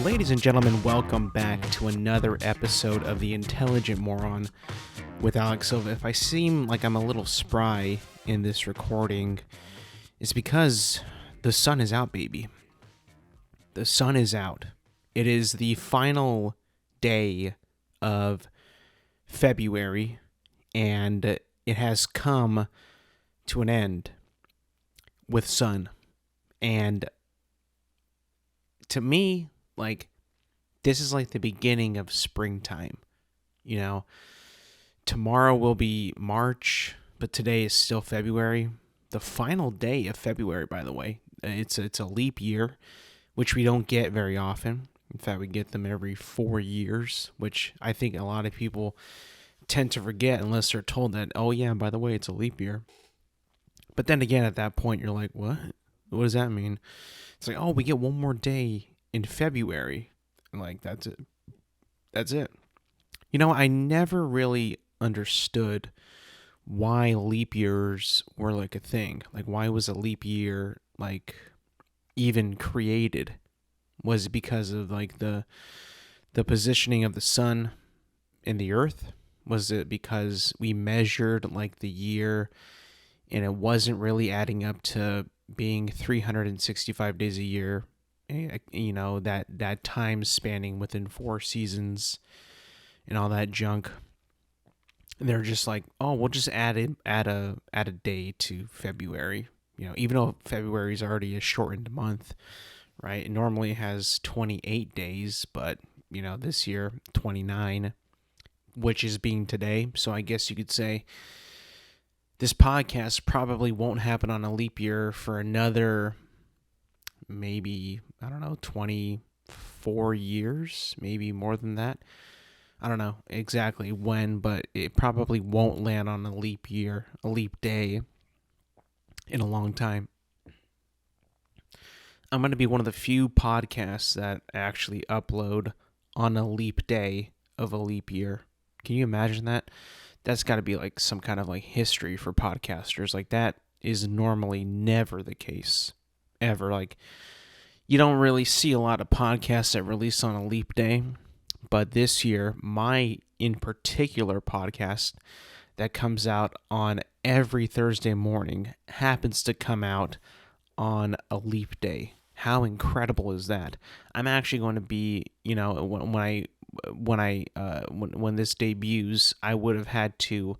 Ladies and gentlemen, welcome back to another episode of The Intelligent Moron with Alex Silva. If I seem like I'm a little spry in this recording, it's because the sun is out, baby. The sun is out. It is the final day of February, and it has come to an end with sun. And to me, this is like the beginning of springtime. You know, tomorrow will be March, but today is still February. The final day of February, by the way. It's a leap year, which we don't get very often. In fact, we get them every 4 years, which I think a lot of people tend to forget unless they're told that, oh yeah, by the way, it's a leap year. But then again, at that point, you're like, what? What does that mean? It's like, oh, we get one more day in February. And that's it. That's it. You know, I never really understood why leap years were like a thing. Like, why was a leap year even created? Was it because of the positioning of the sun in the earth? Was it because we measured the year and it wasn't really adding up to being 365 days a year? You know, that time spanning within 4 seasons and all that junk. And they're just like, oh, we'll just add a day to February. You know, even though February is already a shortened month, right? It normally has 28 days, but you know, this year 29, which is being today. So I guess you could say this podcast probably won't happen on a leap year for another, maybe, 24 years, maybe more than that. I don't know exactly when, but it probably won't land on a leap year, a leap day in a long time. I'm going to be one of the few podcasts that actually upload on a leap day of a leap year. Can you imagine that? That's got to be some kind of history for podcasters. That is normally never the case, ever. You don't really see a lot of podcasts that release on a leap day. But this year, my in particular podcast that comes out on every Thursday morning happens to come out on a leap day. How incredible is that? I'm actually going to be, when this debuts, I would have had to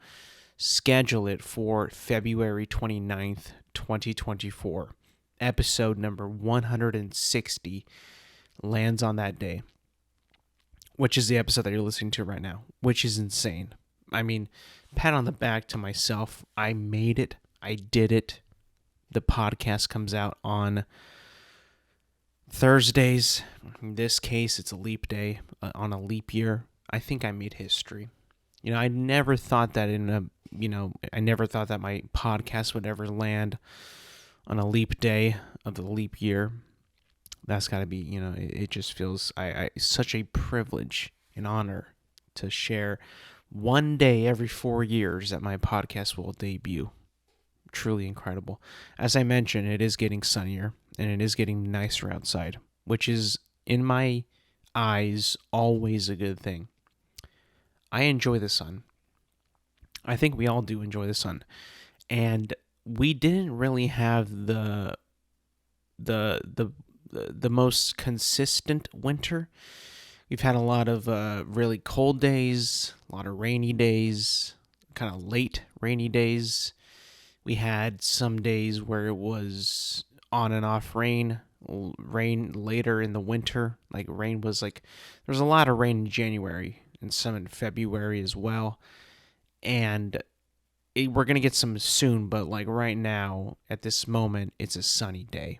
schedule it for February 29th, 2024. Episode number 160 lands on that day, which is the episode that you're listening to right now, which is insane. I mean, pat on the back to myself. I made it. I did it. The podcast comes out on Thursdays. In this case, it's a leap day on a leap year. I think I made history. You know, I never thought that I never thought that my podcast would ever land on a leap day of the leap year. That's got to be, it just feels such a privilege and honor to share one day every 4 years that my podcast will debut. Truly incredible. As I mentioned, it is getting sunnier and it is getting nicer outside, which is, in my eyes, always a good thing. I enjoy the sun. I think we all do enjoy the sun. And we didn't really have the most consistent winter. We've had a lot of really cold days, a lot of rainy days, kind of late rainy days. We had some days where it was on and off rain later in the winter. Rain was there was a lot of rain in January and some in February as well. And we're going to get some soon, but right now, at this moment, it's a sunny day.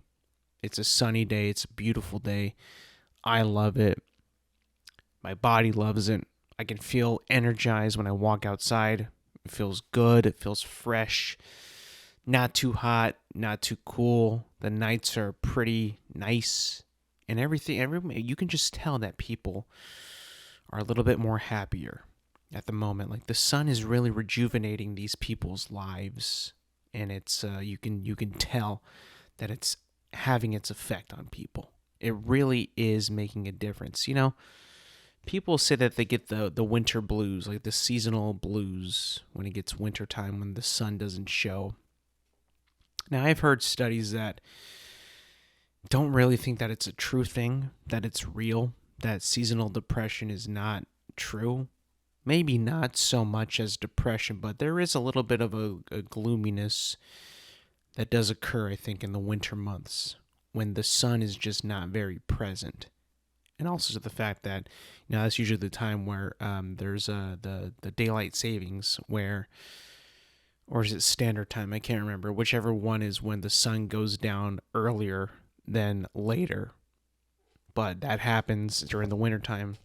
It's a sunny day. It's a beautiful day. I love it. My body loves it. I can feel energized when I walk outside. It feels good. It feels fresh. Not too hot, not too cool. The nights are pretty nice. And everything, you can just tell that people are a little bit more happier at the moment. The sun is really rejuvenating these people's lives. And it's you can tell that it's having its effect on people. It really is making a difference. People say that they get the winter blues, like the seasonal blues when it gets wintertime when the sun doesn't show. Now, I've heard studies that don't really think that it's a true thing, that it's real, that seasonal depression is not true. Maybe not so much as depression, but there is a little bit of a gloominess that does occur, I think, in the winter months when the sun is just not very present. And also to the fact that, that's usually the time where there's the daylight savings where, or is it standard time? I can't remember. Whichever one is when the sun goes down earlier than later. But that happens during the wintertime.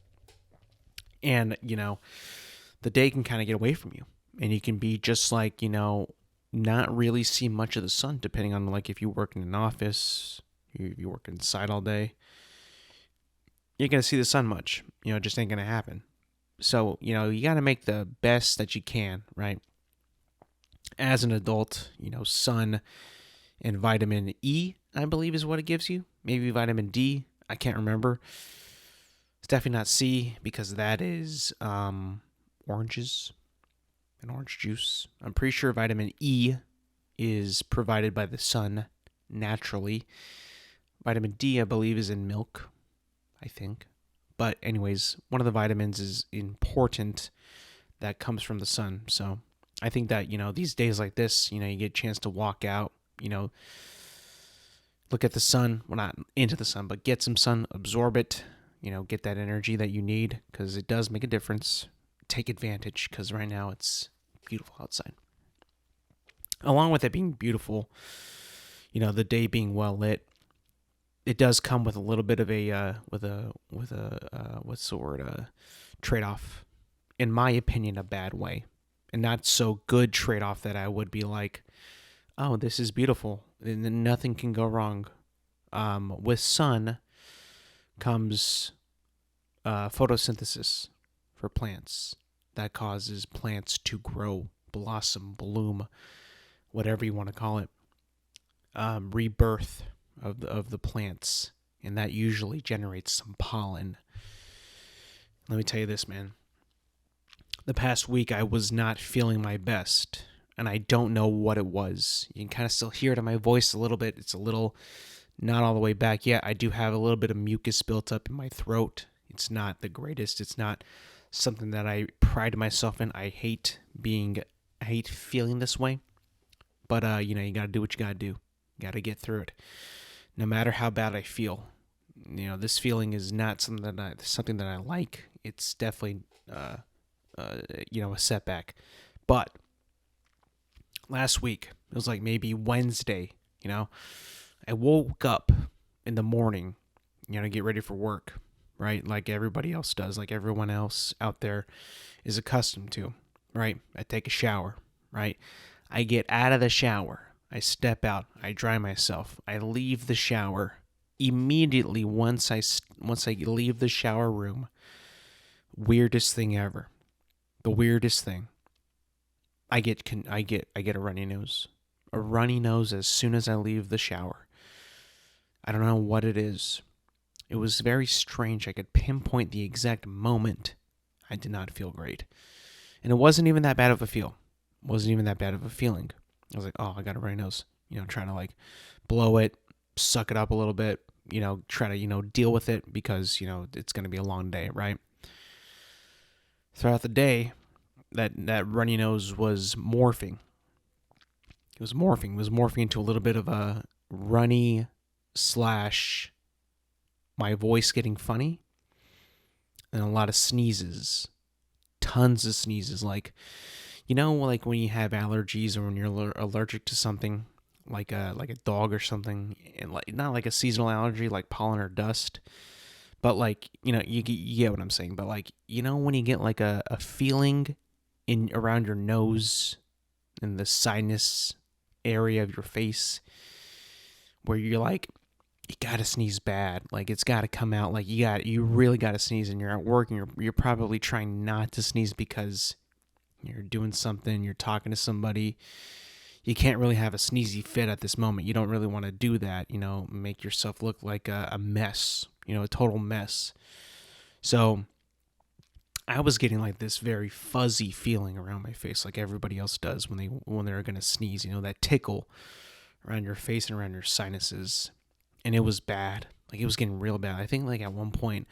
And, the day can kind of get away from you. And you can be just like, not really see much of the sun, depending on like if you work in an office, you work inside all day. You're going to see the sun much. It just ain't going to happen. So, you got to make the best that you can, right? As an adult, sun and vitamin E, I believe is what it gives you. Maybe vitamin D. I can't remember. It's definitely not C because that is oranges and orange juice. I'm pretty sure vitamin E is provided by the sun naturally. Vitamin D, I believe, is in milk, I think. But anyways, one of the vitamins is important that comes from the sun. So I think that, these days like this, you get a chance to walk out, look at the sun. Well, not into the sun, but get some sun, absorb it, get that energy that you need because it does make a difference. Take advantage because right now it's beautiful outside. Along with it being beautiful, the day being well lit, it does come with a little bit of a what's the word, trade-off. In my opinion, a bad way, and not so good trade-off that I would be like, oh, this is beautiful, and then nothing can go wrong. With sun comes photosynthesis for plants that causes plants to grow, blossom, bloom, whatever you want to call it. Rebirth of the plants, and that usually generates some pollen. Let me tell you this, man. The past week I was not feeling my best, and I don't know what it was. You can kind of still hear it in my voice a little bit. It's a little not all the way back yet. I do have a little bit of mucus built up in my throat. It's not the greatest. It's not something that I pride myself in. I hate feeling this way. But, you got to do what you got to do. You got to get through it. No matter how bad I feel. This feeling is not something that I like. It's definitely, a setback. But last week, it was like maybe Wednesday, I woke up in the morning, to get ready for work, right? Like everybody else does, like everyone else out there is accustomed to, right? I take a shower, right? I get out of the shower. I step out. I dry myself. I leave the shower. Immediately once I leave the shower room, weirdest thing ever. The weirdest thing. I get a runny nose. A runny nose as soon as I leave the shower. I don't know what it is. It was very strange. I could pinpoint the exact moment I did not feel great. And it wasn't even that bad of a feel. It wasn't even that bad of a feeling. I was like, oh, I got a runny nose. Trying to like blow it, suck it up a little bit, try to, deal with it because, it's going to be a long day, right? Throughout the day, that runny nose was morphing. It was morphing into a little bit of a runny / my voice getting funny and a lot of sneezes, tons of sneezes. Like, like when you have allergies or when you're allergic to something, like a dog or something, and like not like a seasonal allergy like pollen or dust, but like you get what I'm saying. But like when you get like a feeling in around your nose in the sinus area of your face where you're like, you gotta sneeze bad, like it's gotta come out, like you really gotta sneeze, and you're at work and you're probably trying not to sneeze because you're doing something, you're talking to somebody, you can't really have a sneezy fit at this moment. You don't really want to do that, make yourself look like a mess, a total mess. So I was getting like this very fuzzy feeling around my face, like everybody else does when they're gonna sneeze. That tickle around your face and around your sinuses, and it was bad. Like it was getting real bad. I think like at one point,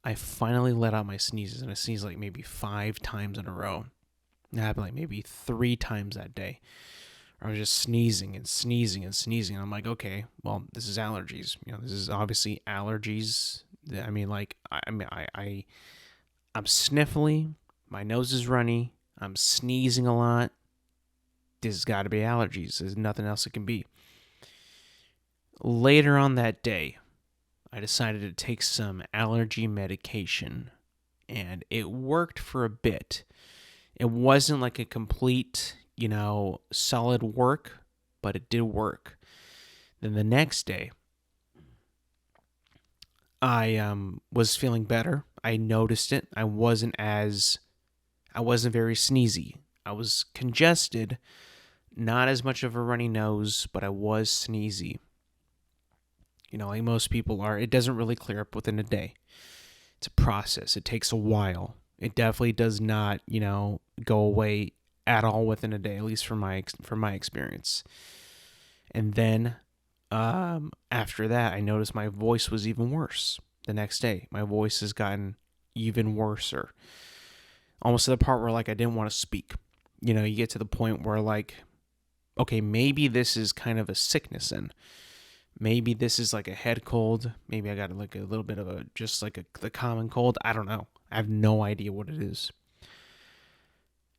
I finally let out my sneezes, and I sneezed like maybe 5 times in a row. It happened like maybe 3 times that day. I was just sneezing and sneezing and sneezing. And I'm like, okay, well, this is allergies. This is obviously allergies. I mean, like, I'm sniffly. My nose is runny. I'm sneezing a lot. This has got to be allergies. There's nothing else it can be. Later on that day, I decided to take some allergy medication, and it worked for a bit. It wasn't like a complete, solid work, but it did work. Then the next day, I was feeling better. I noticed it. I wasn't very sneezy. I was congested, not as much of a runny nose, but I was sneezy. Like most people are. It doesn't really clear up within a day. It's a process. It takes a while. It definitely does not, go away at all within a day, at least from my experience. And then after that, I noticed my voice was even worse the next day. My voice has gotten even worser. Almost to the part where like I didn't want to speak. You get to the point where like, okay, maybe this is kind of a sickness and maybe this is like a head cold. Maybe I got like a little bit of the common cold. I don't know. I have no idea what it is.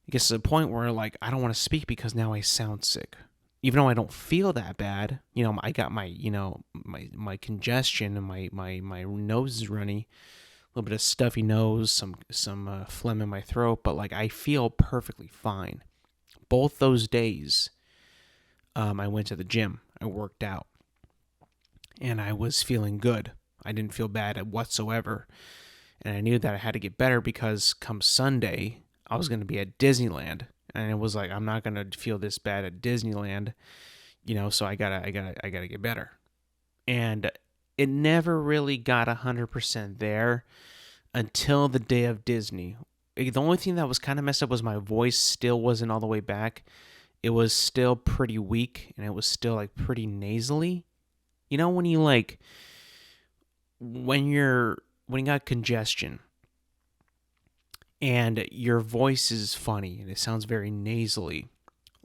It gets to the point where like I don't want to speak because now I sound sick. Even though I don't feel that bad, I got my, my congestion and my nose is runny, a little bit of stuffy nose, some phlegm in my throat, but like I feel perfectly fine. Both those days, I went to the gym. I worked out. And I was feeling good. I didn't feel bad whatsoever. And I knew that I had to get better because come Sunday, I was going to be at Disneyland. And it was like, I'm not going to feel this bad at Disneyland, so I gotta get better. And it never really got 100% there until the day of Disney. The only thing that was kind of messed up was my voice still wasn't all the way back. It was still pretty weak, and it was still like pretty nasally. When you like, when you got congestion and your voice is funny and it sounds very nasally,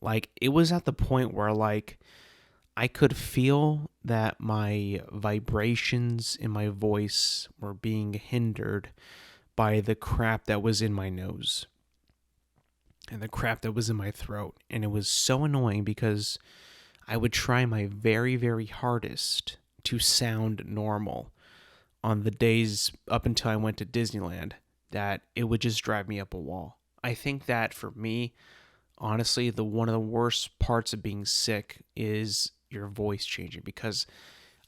like it was at the point where like I could feel that my vibrations in my voice were being hindered by the crap that was in my nose and the crap that was in my throat. And it was so annoying because I would try my very, very hardest to sound normal on the days up until I went to Disneyland that it would just drive me up a wall. I think that for me, honestly, one of the worst parts of being sick is your voice changing because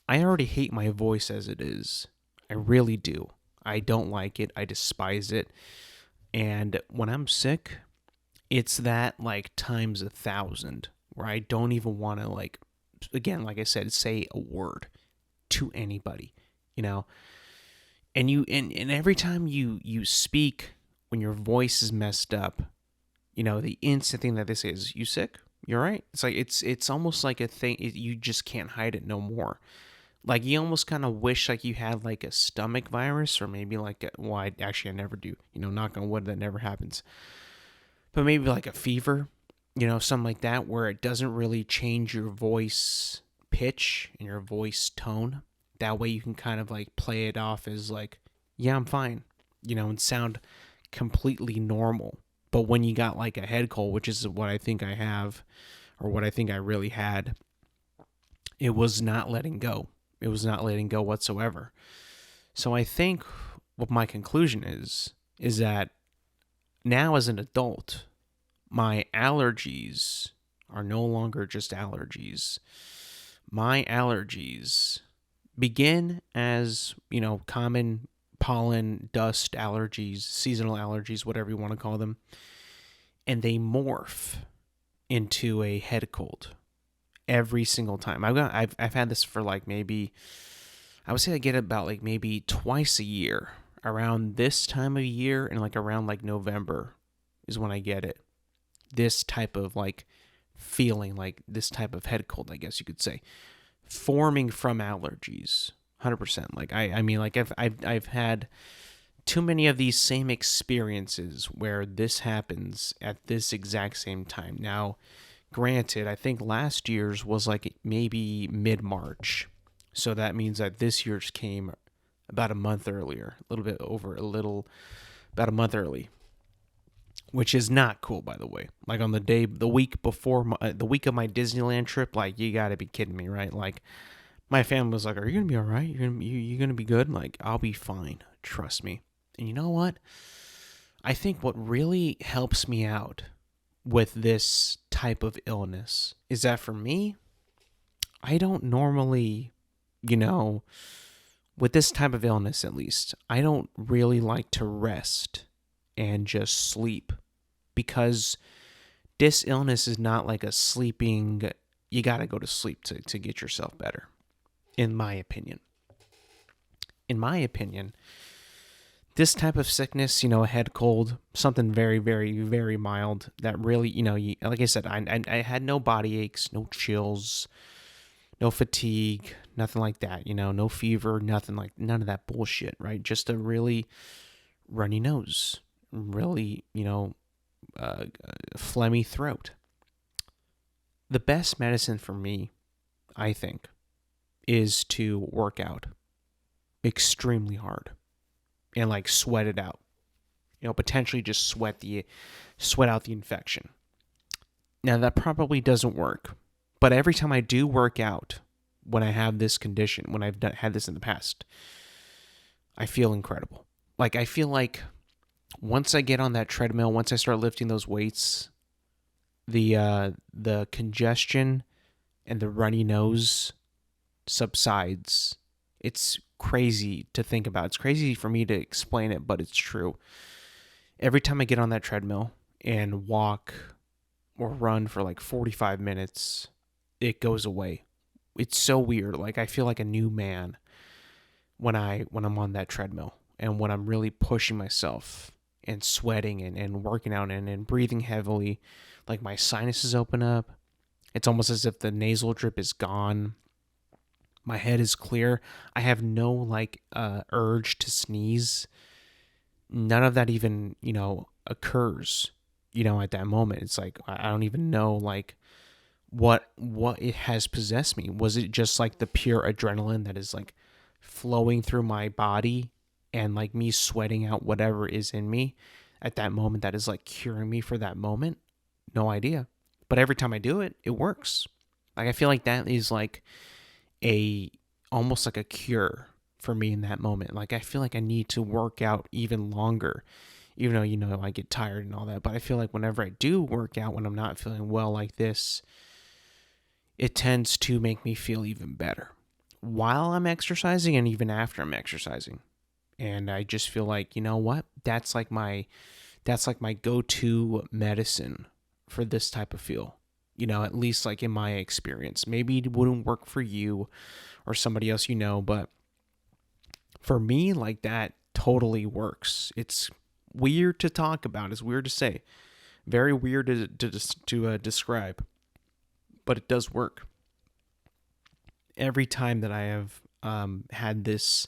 I already hate my voice as it is. I really do. I don't like it. I despise it. And when I'm sick, it's that like times 1,000 where I don't even want to like, again, like I said, say a word to anybody, and and every time you speak when your voice is messed up, the instant thing that they say is, you sick? You're right. It's like, it's almost like a thing. You just can't hide it no more. Like you almost kind of wish like you had like a stomach virus or maybe like, I never do, knock on wood, that never happens. But maybe like a fever, something like that, where it doesn't really change your voice pitch and your voice tone. That way you can kind of like play it off as like, yeah, I'm fine, and sound completely normal. But when you got like a head cold, which is what I think I have, or what I think I really had, it was not letting go. It was not letting go whatsoever. So I think what my conclusion is that now as an adult, my allergies are no longer just allergies. My allergies begin as, common pollen, dust allergies, seasonal allergies, whatever you want to call them. And they morph into a head cold every single time. I've had this for like maybe, I would say I get it about like maybe twice a year around this time of year, and like around like November is when I get it. This type of like feeling, like this type of head cold, I guess you could say, forming from allergies. 100%. Like I mean, like I've had too many of these same experiences where this happens at this exact same time. Now, granted, I think last year's was like maybe mid-March. So that means that this year's came about a month earlier, about a month early, which is not cool, by the way. Like on the week before, the week of my Disneyland trip, like you gotta be kidding me, right? Like my family was like, "Are you gonna be all right? You're gonna be good?" Like, I'll be fine, trust me. And you know what? I think what really helps me out with this type of illness is that for me, I don't normally, you know, with this type of illness at least, I don't really like to rest and just sleep, because this illness is not like a sleeping, you got to go to sleep to get yourself better, in my opinion. In my opinion, this type of sickness, a head cold, something very, very, very mild that really, like I said, I had no body aches, no chills, no fatigue, nothing like that, no fever, none of that bullshit, right? Just a really runny nose, really, phlegmy throat. The best medicine for me, I think, is to work out extremely hard and like sweat it out. Potentially just sweat out the infection. Now that probably doesn't work, but every time I do work out, when I have this condition, when I've had this in the past, I feel incredible. Like I feel like once I get on that treadmill, once I start lifting those weights, the congestion and the runny nose subsides. It's crazy to think about. It's crazy for me to explain it, but it's true. Every time I get on that treadmill and walk or run for like 45 minutes, it goes away. It's so weird. Like I feel like a new man when I'm on that treadmill, and when I'm really pushing myself and sweating and working out and breathing heavily, like my sinuses open up. It's almost as if the nasal drip is gone. My head is clear. I have no urge to sneeze. None of that even, occurs, at that moment. It's like, I don't even know like what it has possessed me. Was it just like the pure adrenaline that is like flowing through my body and like me sweating out whatever is in me at that moment that is like curing me for that moment? No idea. But every time I do it, it works. Like I feel like that is like almost like a cure for me in that moment. Like I feel like I need to work out even longer, even though, I get tired and all that. But I feel like whenever I do work out, when I'm not feeling well like this, it tends to make me feel even better while I'm exercising and even after I'm exercising. And I just feel like, you know what? That's like my go-to medicine for this type of feel. At least like in my experience. Maybe it wouldn't work for you or somebody else, but for me, like that totally works. It's weird to talk about. It's weird to say. Very weird to describe. But it does work. Every time that I have had this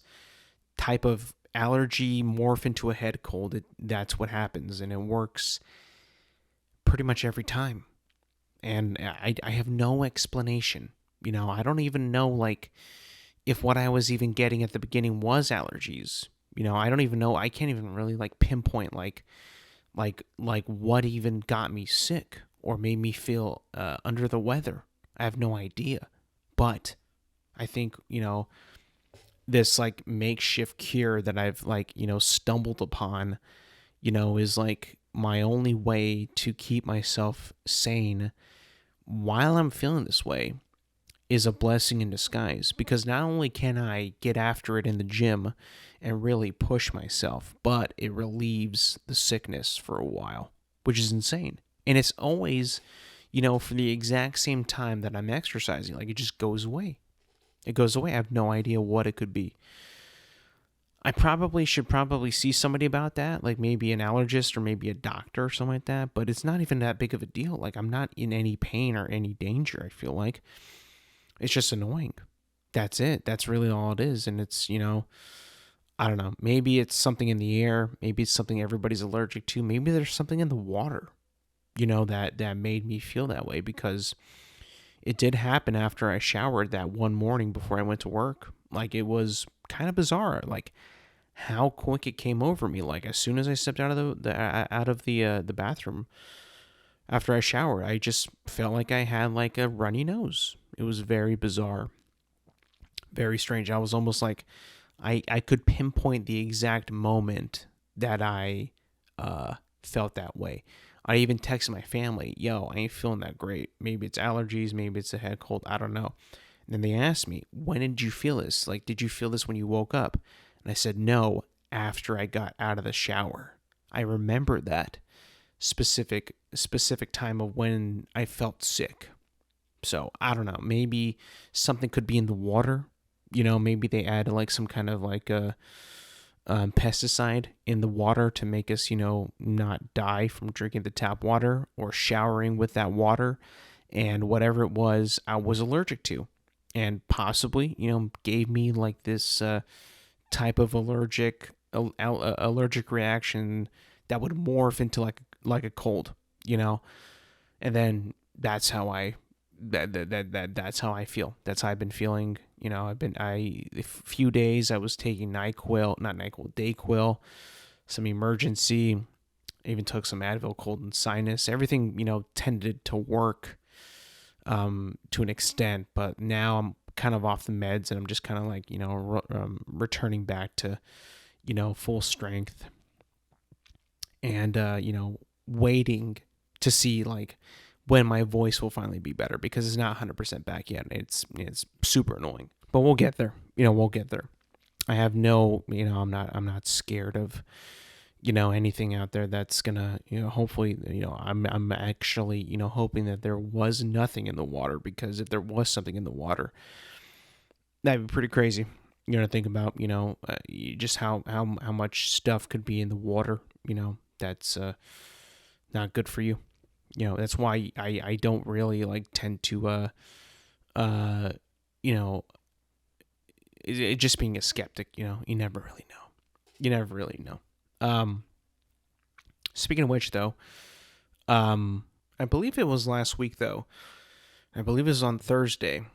type of allergy morph into a head cold, that's what happens. And it works pretty much every time. And I have no explanation. I don't even know like if what I was even getting at the beginning was allergies. I don't even know. I can't even really like pinpoint like what even got me sick or made me feel under the weather. I have no idea. But I think, this like makeshift cure that I've like, stumbled upon, is like my only way to keep myself sane while I'm feeling this way, is a blessing in disguise. Because not only can I get after it in the gym and really push myself, but it relieves the sickness for a while, which is insane. And it's always, for the exact same time that I'm exercising. Like, it just goes away. It goes away. I have no idea what it could be. I should see somebody about that, like maybe an allergist or maybe a doctor or something like that, but it's not even that big of a deal. Like, I'm not in any pain or any danger, I feel like. It's just annoying. That's it. That's really all it is. And it's, I don't know. Maybe it's something in the air. Maybe it's something everybody's allergic to. Maybe there's something in the water, that made me feel that way, because it did happen after I showered that one morning before I went to work. Like, it was kind of bizarre, like how quick it came over me. Like, as soon as I stepped out of the bathroom after I showered, I just felt like I had like a runny nose. It was very bizarre, very strange. I was almost like I could pinpoint the exact moment that I felt that way. I even texted my family, yo, I ain't feeling that great. Maybe it's allergies, maybe it's a head cold, I don't know. And then they asked me, when did you feel this? Like, did you feel this when you woke up? And I said, no, after I got out of the shower. I remember that specific time of when I felt sick. So I don't know, maybe something could be in the water. Maybe they add like some kind of like a pesticide in the water to make us, not die from drinking the tap water or showering with that water. And whatever it was, I was allergic to, and possibly, gave me like this type of allergic reaction that would morph into like a cold, and then that's how that's how I feel. That's how I've been feeling. A few days I was taking Dayquil, some emergency. I even took some Advil, cold and sinus. Everything, tended to work to an extent, but now I'm kind of off the meds and I'm just kind of like, returning back to, full strength and, waiting to see like when my voice will finally be better, because it's not 100% back yet. It's super annoying, but we'll get there. We'll get there. I have no, I'm not scared of, anything out there that's gonna, hopefully, I'm actually, hoping that there was nothing in the water, because if there was something in the water, that'd be pretty crazy. To think about, just how much stuff could be in the water, that's not good for you. That's why I don't really like tend to, just being a skeptic, you never really know. Speaking of which, though, I believe it was last week, though. I believe it was on Thursday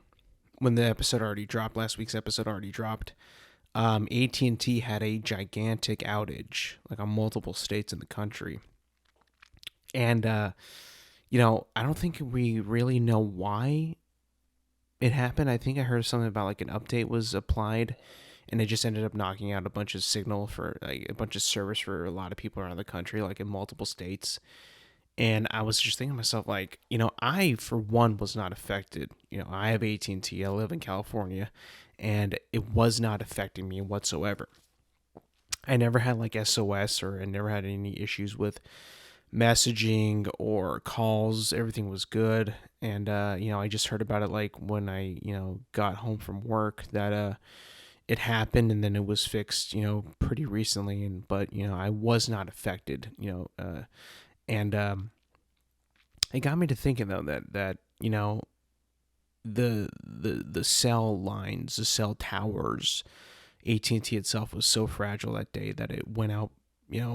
when the episode already dropped. Last week's episode already dropped. AT&T had a gigantic outage, like on multiple states in the country. And, I don't think we really know why it happened. I think I heard something about like an update was applied, and it just ended up knocking out a bunch of signal for like a bunch of service for a lot of people around the country, like in multiple states. And I was just thinking to myself, like, I, for one, was not affected. I have AT&T. I live in California, and it was not affecting me whatsoever. I never had like SOS, or I never had any issues with messaging or calls. Everything was good. And, I just heard about it like when I, got home from work, that it happened, and then it was fixed, pretty recently. But I was not affected, and it got me to thinking, though, that the cell lines, the cell towers, AT&T itself was so fragile that day that it went out,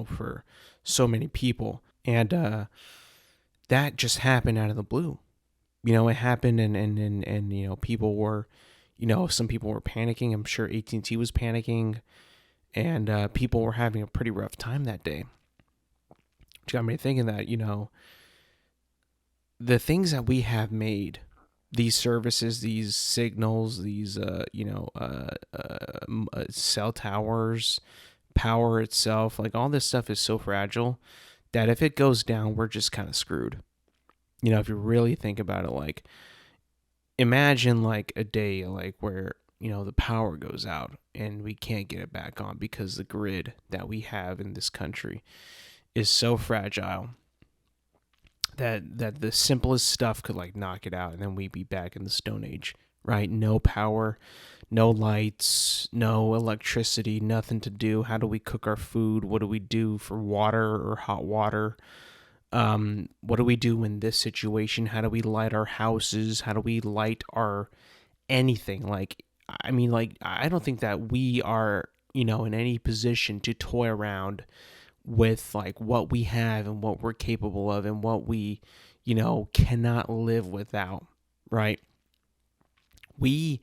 for so many people. And that just happened out of the blue. It happened, and people were, some people were panicking. I'm sure AT&T was panicking, and people were having a pretty rough time that day. Which got me thinking that, the things that we have made, these services, these signals, these, cell towers, power itself, like all this stuff is so fragile that if it goes down, we're just kind of screwed. If you really think about it, like, imagine like a day like where, the power goes out and we can't get it back on because the grid that we have in this country is so fragile that the simplest stuff could like knock it out, and then we'd be back in the Stone Age, right? No power, no lights, no electricity, nothing to do. How do we cook our food? What do we do for water or hot water? What do we do in this situation? How do we light our houses? How do we light our anything? Like, I mean, like, I don't think that we are, in any position to toy around with like what we have and what we're capable of and what we, cannot live without, right? We,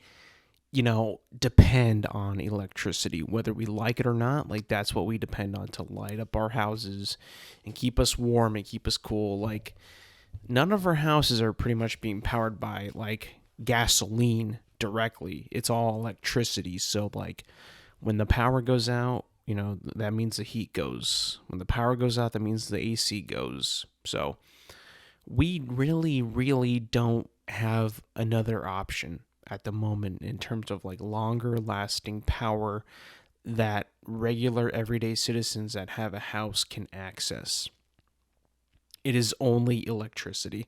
depend on electricity, whether we like it or not. Like, that's what we depend on to light up our houses and keep us warm and keep us cool. Like, none of our houses are pretty much being powered by like gasoline directly. It's all electricity. So, like, when the power goes out, that means the heat goes. When the power goes out, that means the AC goes. So, we really, really don't have another option at the moment in terms of like longer lasting power that regular everyday citizens that have a house can access. It is only electricity.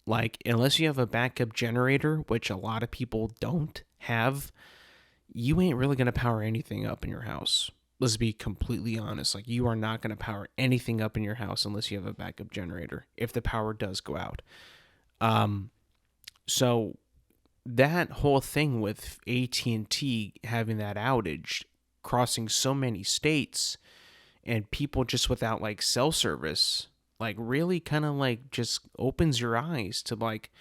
Like, unless you have a backup generator, which a lot of people don't have, you ain't really going to power anything up in your house. Let's be completely honest. Like, you are not going to power anything up in your house unless you have a backup generator, if the power does go out. So that whole thing with AT&T having that outage, crossing so many states, and people just without like cell service, like really kind of like just opens your eyes to like,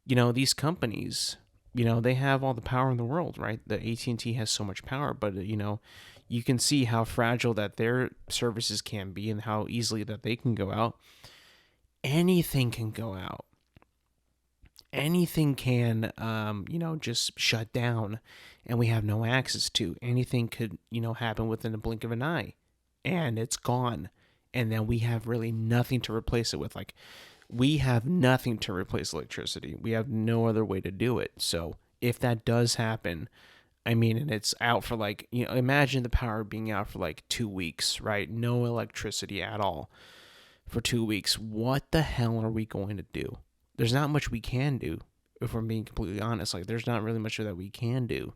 these companies, they have all the power in the world, right? The AT&T has so much power, but you can see how fragile that their services can be and how easily that they can go out. Anything can go out. Anything can, just shut down and we have no access to. Anything could, happen within the blink of an eye and it's gone. And then we have really nothing to replace it with. Like, we have nothing to replace electricity. We have no other way to do it. So if that does happen, I mean, and it's out for like, imagine the power being out for like 2 weeks, right? No electricity at all for 2 weeks. What the hell are we going to do? There's not much we can do, if we're being completely honest. Like, there's not really much that we can do,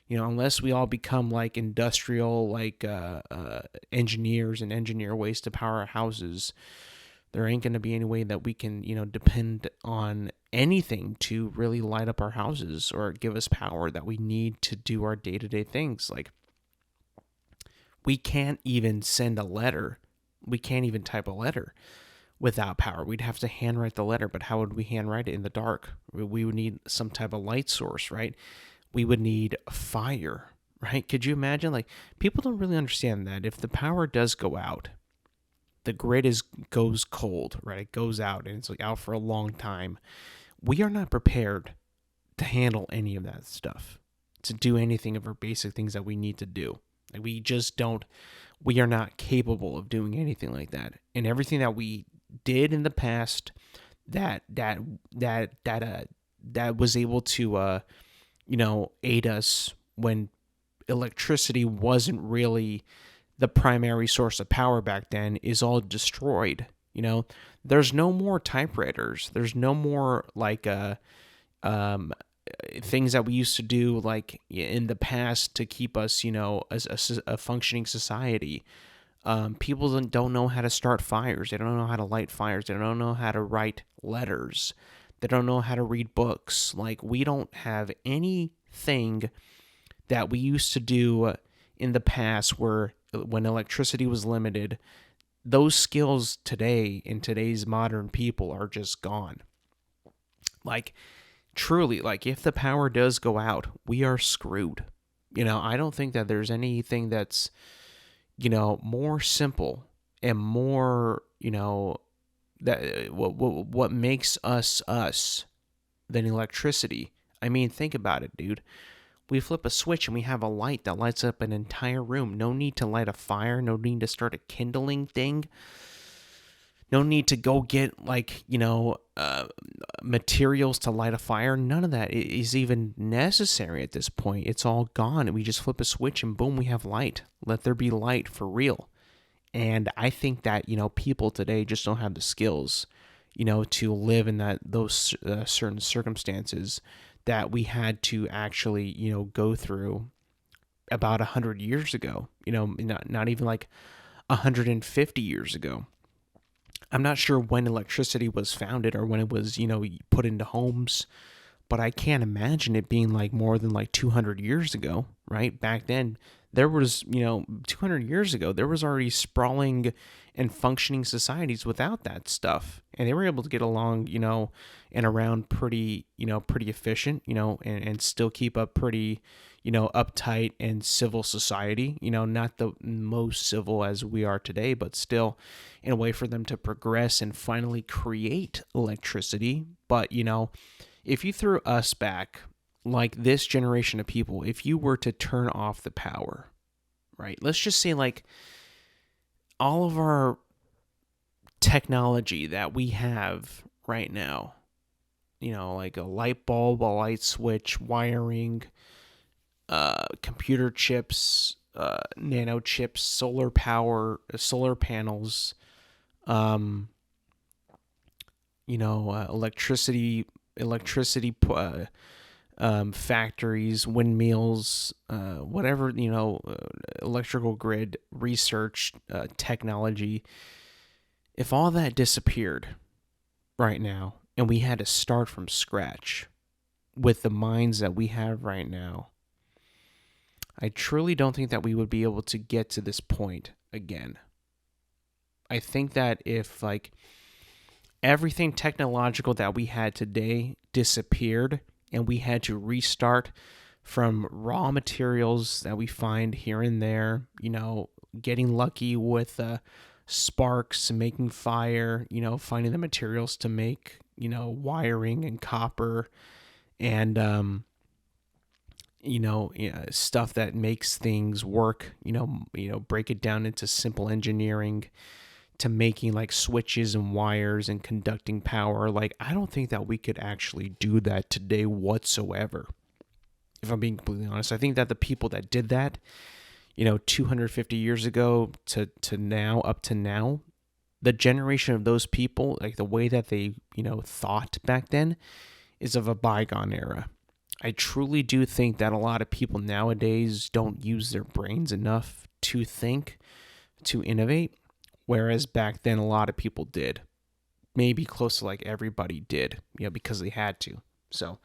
unless we all become like industrial, like engineers and engineer ways to power our houses. There ain't going to be any way that we can, depend on anything to really light up our houses or give us power that we need to do our day-to-day things. Like, we can't even send a letter. We can't even type a letter without power. We'd have to handwrite the letter, but how would we handwrite it in the dark? We would need some type of light source, right? We would need fire, right? Could you imagine? Like, people don't really understand that if the power does go out, the grid goes cold, right? It goes out and it's like out for a long time. We are not prepared to handle any of that stuff, to do anything of our basic things that we need to do. Like, we just don't. We are not capable of doing anything like that. And everything that we did in the past that was able to aid us when electricity wasn't really the primary source of power back then is all destroyed. There's no more typewriters. There's no more like things that we used to do like in the past to keep us, as a functioning society. People don't know how to start fires. They don't know how to light fires. They don't know how to write letters. They don't know how to read books. Like, we don't have anything that we used to do in the past when electricity was limited. Those skills today in today's modern people are just gone. Like, truly, like, if the power does go out, we are screwed. I don't think that there's anything that's, more simple and more, that what makes us than electricity. I mean, think about it, dude. We flip a switch and we have a light that lights up an entire room. No need to light a fire. No need to start a kindling thing. No need to go get, like, materials to light a fire. None of that is even necessary at this point. It's all gone. And we just flip a switch and boom, we have light. Let there be light for real. And I think that, people today just don't have the skills, to live in those certain circumstances that we had to actually, go through about 100 years ago, not even like 150 years ago. I'm not sure when electricity was founded or when it was, put into homes, but I can't imagine it being like more than like 200 years ago, right? Back then, there was, 200 years ago, there was already sprawling and functioning societies without that stuff. And they were able to get along, and around pretty efficient, and still keep up pretty, uptight and civil society, not the most civil as we are today, but still in a way for them to progress and finally create electricity. But, if you threw us back, like this generation of people, if you were to turn off the power, right? Let's just say like all of our technology that we have right now, like a light bulb, a light switch, wiring, computer chips, nano chips, solar power, solar panels, electricity factories, windmills, whatever, electrical grid research, technology. If all that disappeared right now and we had to start from scratch with the minds that we have right now, I truly don't think that we would be able to get to this point again. I think that if like everything technological that we had today disappeared and we had to restart from raw materials that we find here and there, getting lucky with sparks, making fire, finding the materials to make, wiring and copper and, stuff that makes things work, break it down into simple engineering to making like switches and wires and conducting power. Like, I don't think that we could actually do that today whatsoever. If I'm being completely honest, I think that the people that did that, 250 years ago to now, up to now, the generation of those people, like the way that they, thought back then is of a bygone era. I truly do think that a lot of people nowadays don't use their brains enough to think, to innovate. Whereas back then, a lot of people did. Maybe close to like everybody did, because they had to. So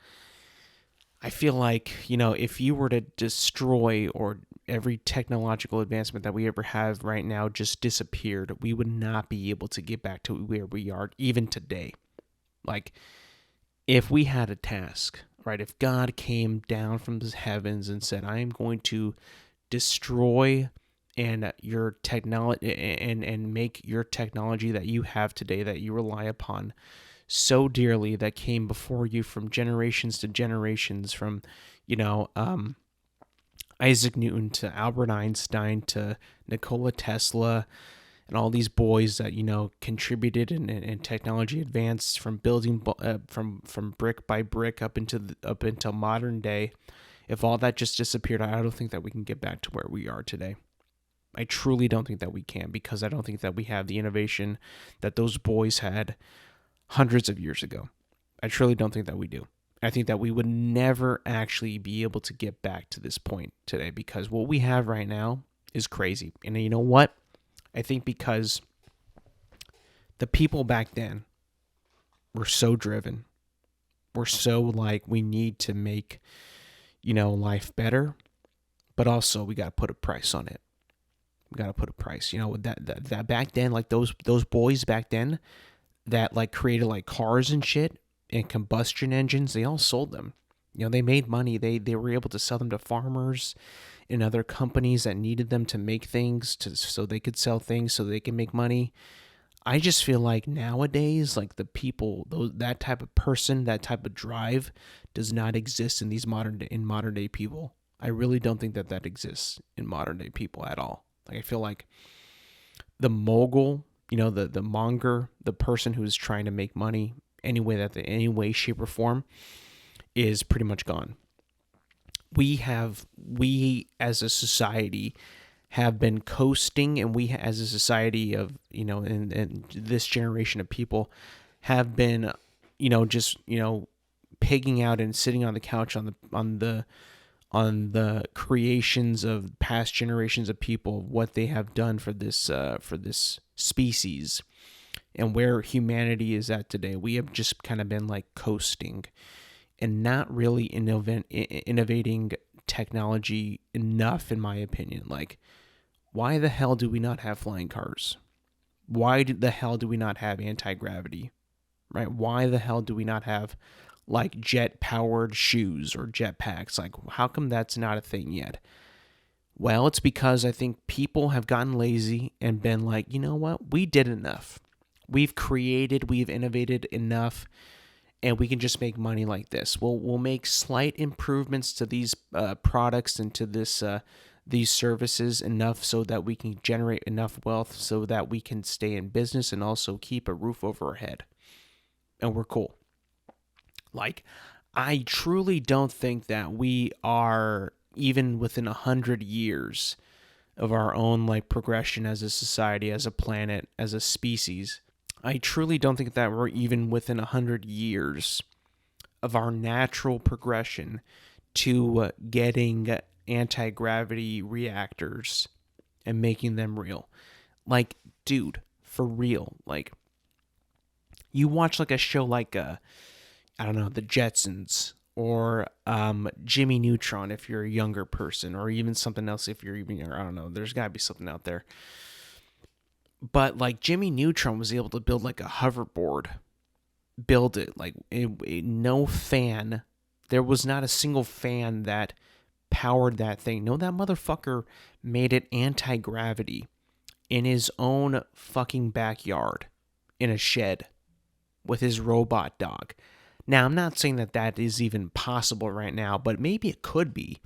I feel like, if you were to destroy or every technological advancement that we ever have right now just disappeared, we would not be able to get back to where we are even today. Like, if we had a task, right? If God came down from the heavens and said, I am going to destroy and your technology and make your technology that you have today that you rely upon so dearly that came before you from generations to generations, from Isaac Newton to Albert Einstein to Nikola Tesla and all these boys that contributed and technology advanced from building from brick by brick up until modern day. If all that just disappeared, I don't think that we can get back to where we are today. I truly don't think that we can, because I don't think that we have the innovation that those boys had hundreds of years ago. I truly don't think that we do. I think that we would never actually be able to get back to this point today, because what we have right now is crazy. And you know what? I think because the people back then were so driven, were so like, we need to make, life better, but also we got to put a price on it. We got to put a price, that back then, like those boys back then that like created like cars and shit and combustion engines, they all sold them. They made money. They were able to sell them to farmers and other companies that needed them to make things so they could sell things so they can make money. I just feel like nowadays, like the people, that type of person, that type of drive does not exist in modern day people. I really don't think that exists in modern day people at all. Like, I feel like the mogul, the monger, the person who's trying to make money any way, shape, or form is pretty much gone. We as a society have been coasting, and we as a society of, and this generation of people have been, just, pigging out and sitting on the couch on the creations of past generations of people, what they have done for this species and where humanity is at today. We have just kind of been like coasting and not really innovating technology enough, in my opinion. Like, why the hell do we not have flying cars? Why the hell do we not have anti-gravity? Right? Why the hell do we not have like jet-powered shoes or jetpacks? Like, how come that's not a thing yet? Well, it's because I think people have gotten lazy and been like, you know what? We did enough. We've innovated enough, and we can just make money like this. We'll make slight improvements to these products and to these services enough so that we can generate enough wealth so that we can stay in business and also keep a roof over our head. And we're cool. Like, I truly don't think that we are even within 100 years of our own like progression as a society, as a planet, as a species. I truly don't think that we're even within 100 years of our natural progression to getting anti-gravity reactors and making them real. Like, dude, for real. Like, you watch like a show like I don't know, the Jetsons, or Jimmy Neutron if you're a younger person, or even something else if you're even younger. I don't know. There's got to be something out there. But like Jimmy Neutron was able to build like a hoverboard, build it like no fan. There was not a single fan that powered that thing. No, that motherfucker made it anti-gravity in his own fucking backyard in a shed with his robot dog. Now, I'm not saying that is even possible right now, but maybe it could be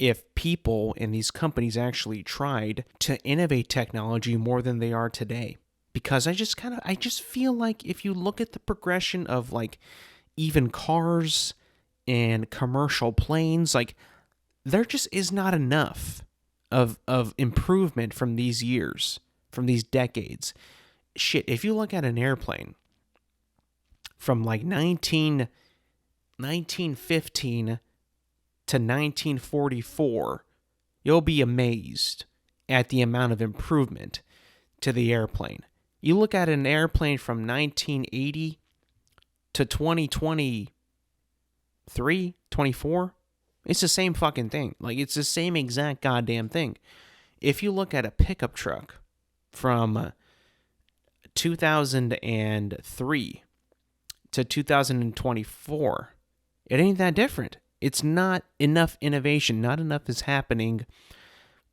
if people in these companies actually tried to innovate technology more than they are today. Because I just feel like if you look at the progression of like even cars and commercial planes, like there just is not enough of improvement from these years, from these decades. Shit, if you look at an airplane from like 1915 to 1944, you'll be amazed at the amount of improvement to the airplane. You look at an airplane from 1980 to 2023, 24, it's the same fucking thing. Like, it's the same exact goddamn thing. If you look at a pickup truck from 2003 to 2024, it ain't that different. It's not enough innovation. Not enough is happening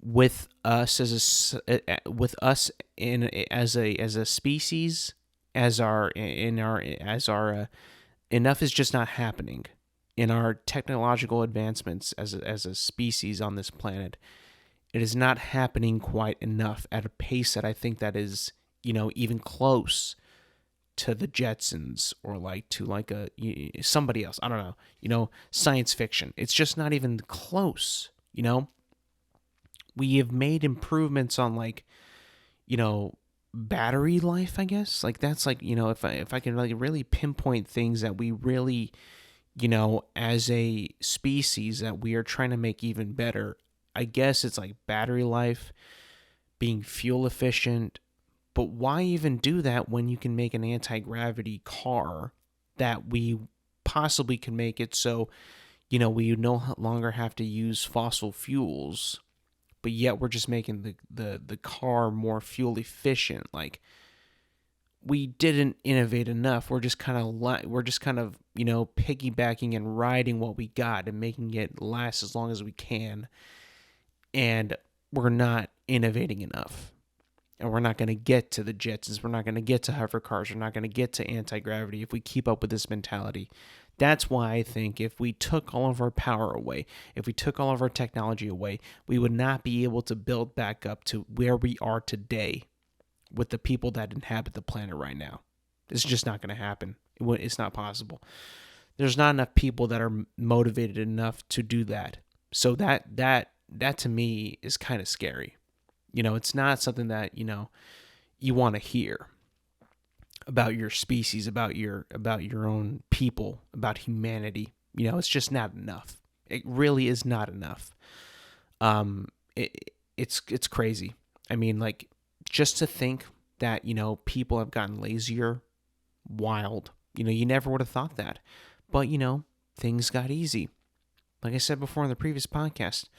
with us as a species, enough is just not happening in our technological advancements as a species on this planet. It is not happening quite enough at a pace that I think that is, even close to the Jetsons or like to like somebody else. I don't know, science fiction. It's just not even close, We have made improvements on like, battery life, I guess. Like that's like, if I can like really pinpoint things that we really, as a species that we are trying to make even better, I guess it's like battery life, being fuel efficient. But why even do that when you can make an anti-gravity car that we possibly can make it so, we no longer have to use fossil fuels, but yet we're just making the car more fuel efficient. Like, we didn't innovate enough. We're just kind of piggybacking and riding what we got and making it last as long as we can. And we're not innovating enough. And we're not going to get to the Jetsons. We're not going to get to hover cars. We're not going to get to anti-gravity if we keep up with this mentality. That's why I think if we took all of our power away, if we took all of our technology away, we would not be able to build back up to where we are today with the people that inhabit the planet right now. It's just not going to happen. It's not possible. There's not enough people that are motivated enough to do that. So that to me is kind of scary. It's not something that, you want to hear. about your species, about your own people, about humanity. It's just not enough. It really is not enough. It's crazy. I mean, like, just to think that people have gotten lazier, wild. You never would have thought that, but things got easy. Like I said before in the previous podcast,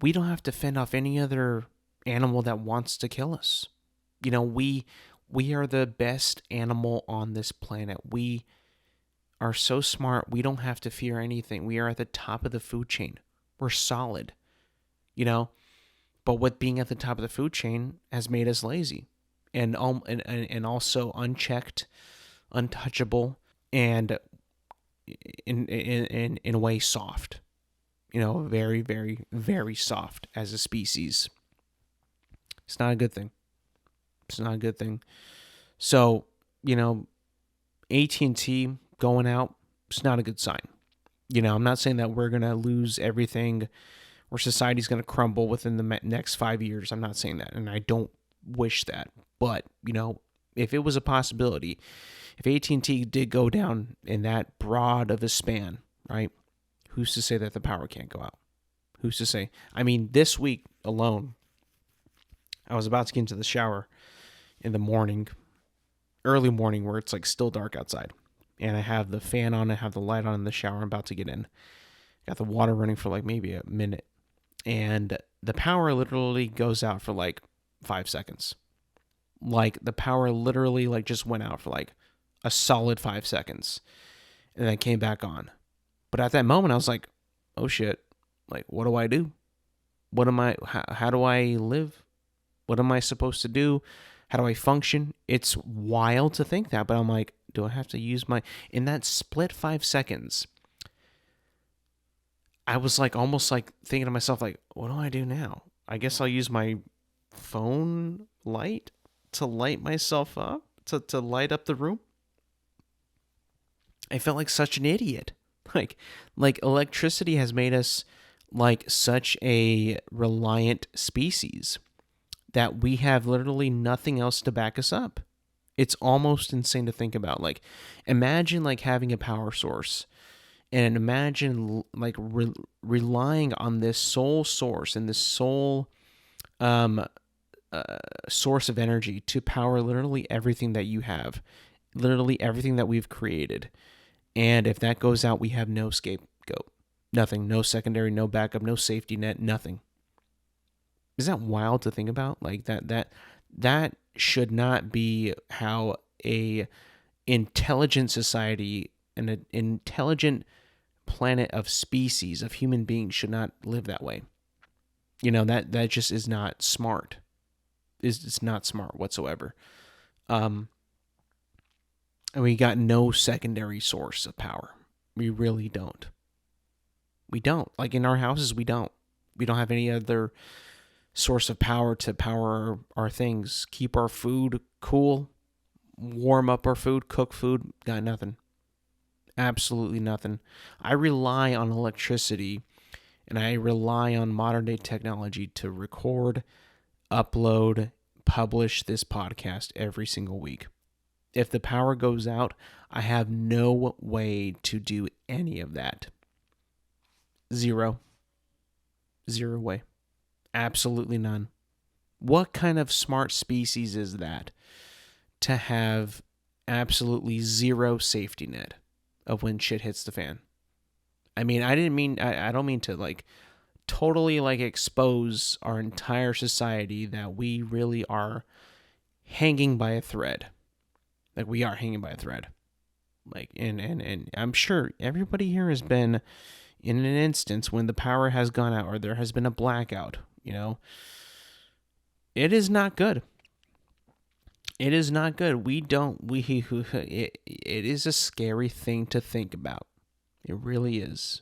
we don't have to fend off any other animal that wants to kill us. We are the best animal on this planet. We are so smart. We don't have to fear anything. We are at the top of the food chain. We're solid, But what being at the top of the food chain has made us lazy, and also unchecked, untouchable, and in a way soft. Very, very, very soft as a species. It's not a good thing. It's not a good thing. So, AT&T going out, it's not a good sign. I'm not saying that we're going to lose everything or society's going to crumble within the next 5 years. I'm not saying that, and I don't wish that. But, if it was a possibility, if AT&T did go down in that broad of a span, right, who's to say that the power can't go out? Who's to say? I mean, this week alone, I was about to get into the shower in the morning, early morning, where it's like still dark outside. And I have the fan on, I have the light on in the shower. I'm about to get in. Got the water running for like maybe a minute. And the power literally goes out for like 5 seconds. Like the power literally like just went out for like a solid 5 seconds. And then came back on. But at that moment I was like, oh shit. Like, what do I do? How do I live? What am I supposed to do? How do I function? It's wild to think that, but I'm like, do I have to use in that split 5 seconds, I was like, almost like thinking to myself, like, what do I do now? I guess I'll use my phone light to light myself up, to light up the room. I felt like such an idiot. Like electricity has made us like such a reliant species that we have literally nothing else to back us up. It's almost insane to think about. Like, imagine like having a power source, and imagine like relying on this sole source and this sole source of energy to power literally everything that you have, literally everything that we've created. And if that goes out, we have no scapegoat, nothing, no secondary, no backup, no safety net, nothing. Is that wild to think about? Like that should not be how a intelligent society and an intelligent planet of species of human beings should not live that way. That just is not smart. It's not smart whatsoever. And we got no secondary source of power. We really don't. We don't. Like in our houses, we don't. We don't have any other source of power to power our things, keep our food cool, warm up our food, cook food. Got nothing. Absolutely nothing. I rely on electricity, and I rely on modern day technology to record, upload, publish this podcast every single week. If the power goes out, I have no way to do any of that. Zero way. Absolutely none. What kind of smart species is that to have absolutely zero safety net of when shit hits the fan? I mean, I don't mean to like totally like expose our entire society that we really are hanging by a thread. Like we are hanging by a thread. Like and I'm sure everybody here has been in an instance when the power has gone out or there has been a blackout. It is not good. It is not good. It is a scary thing to think about. It really is.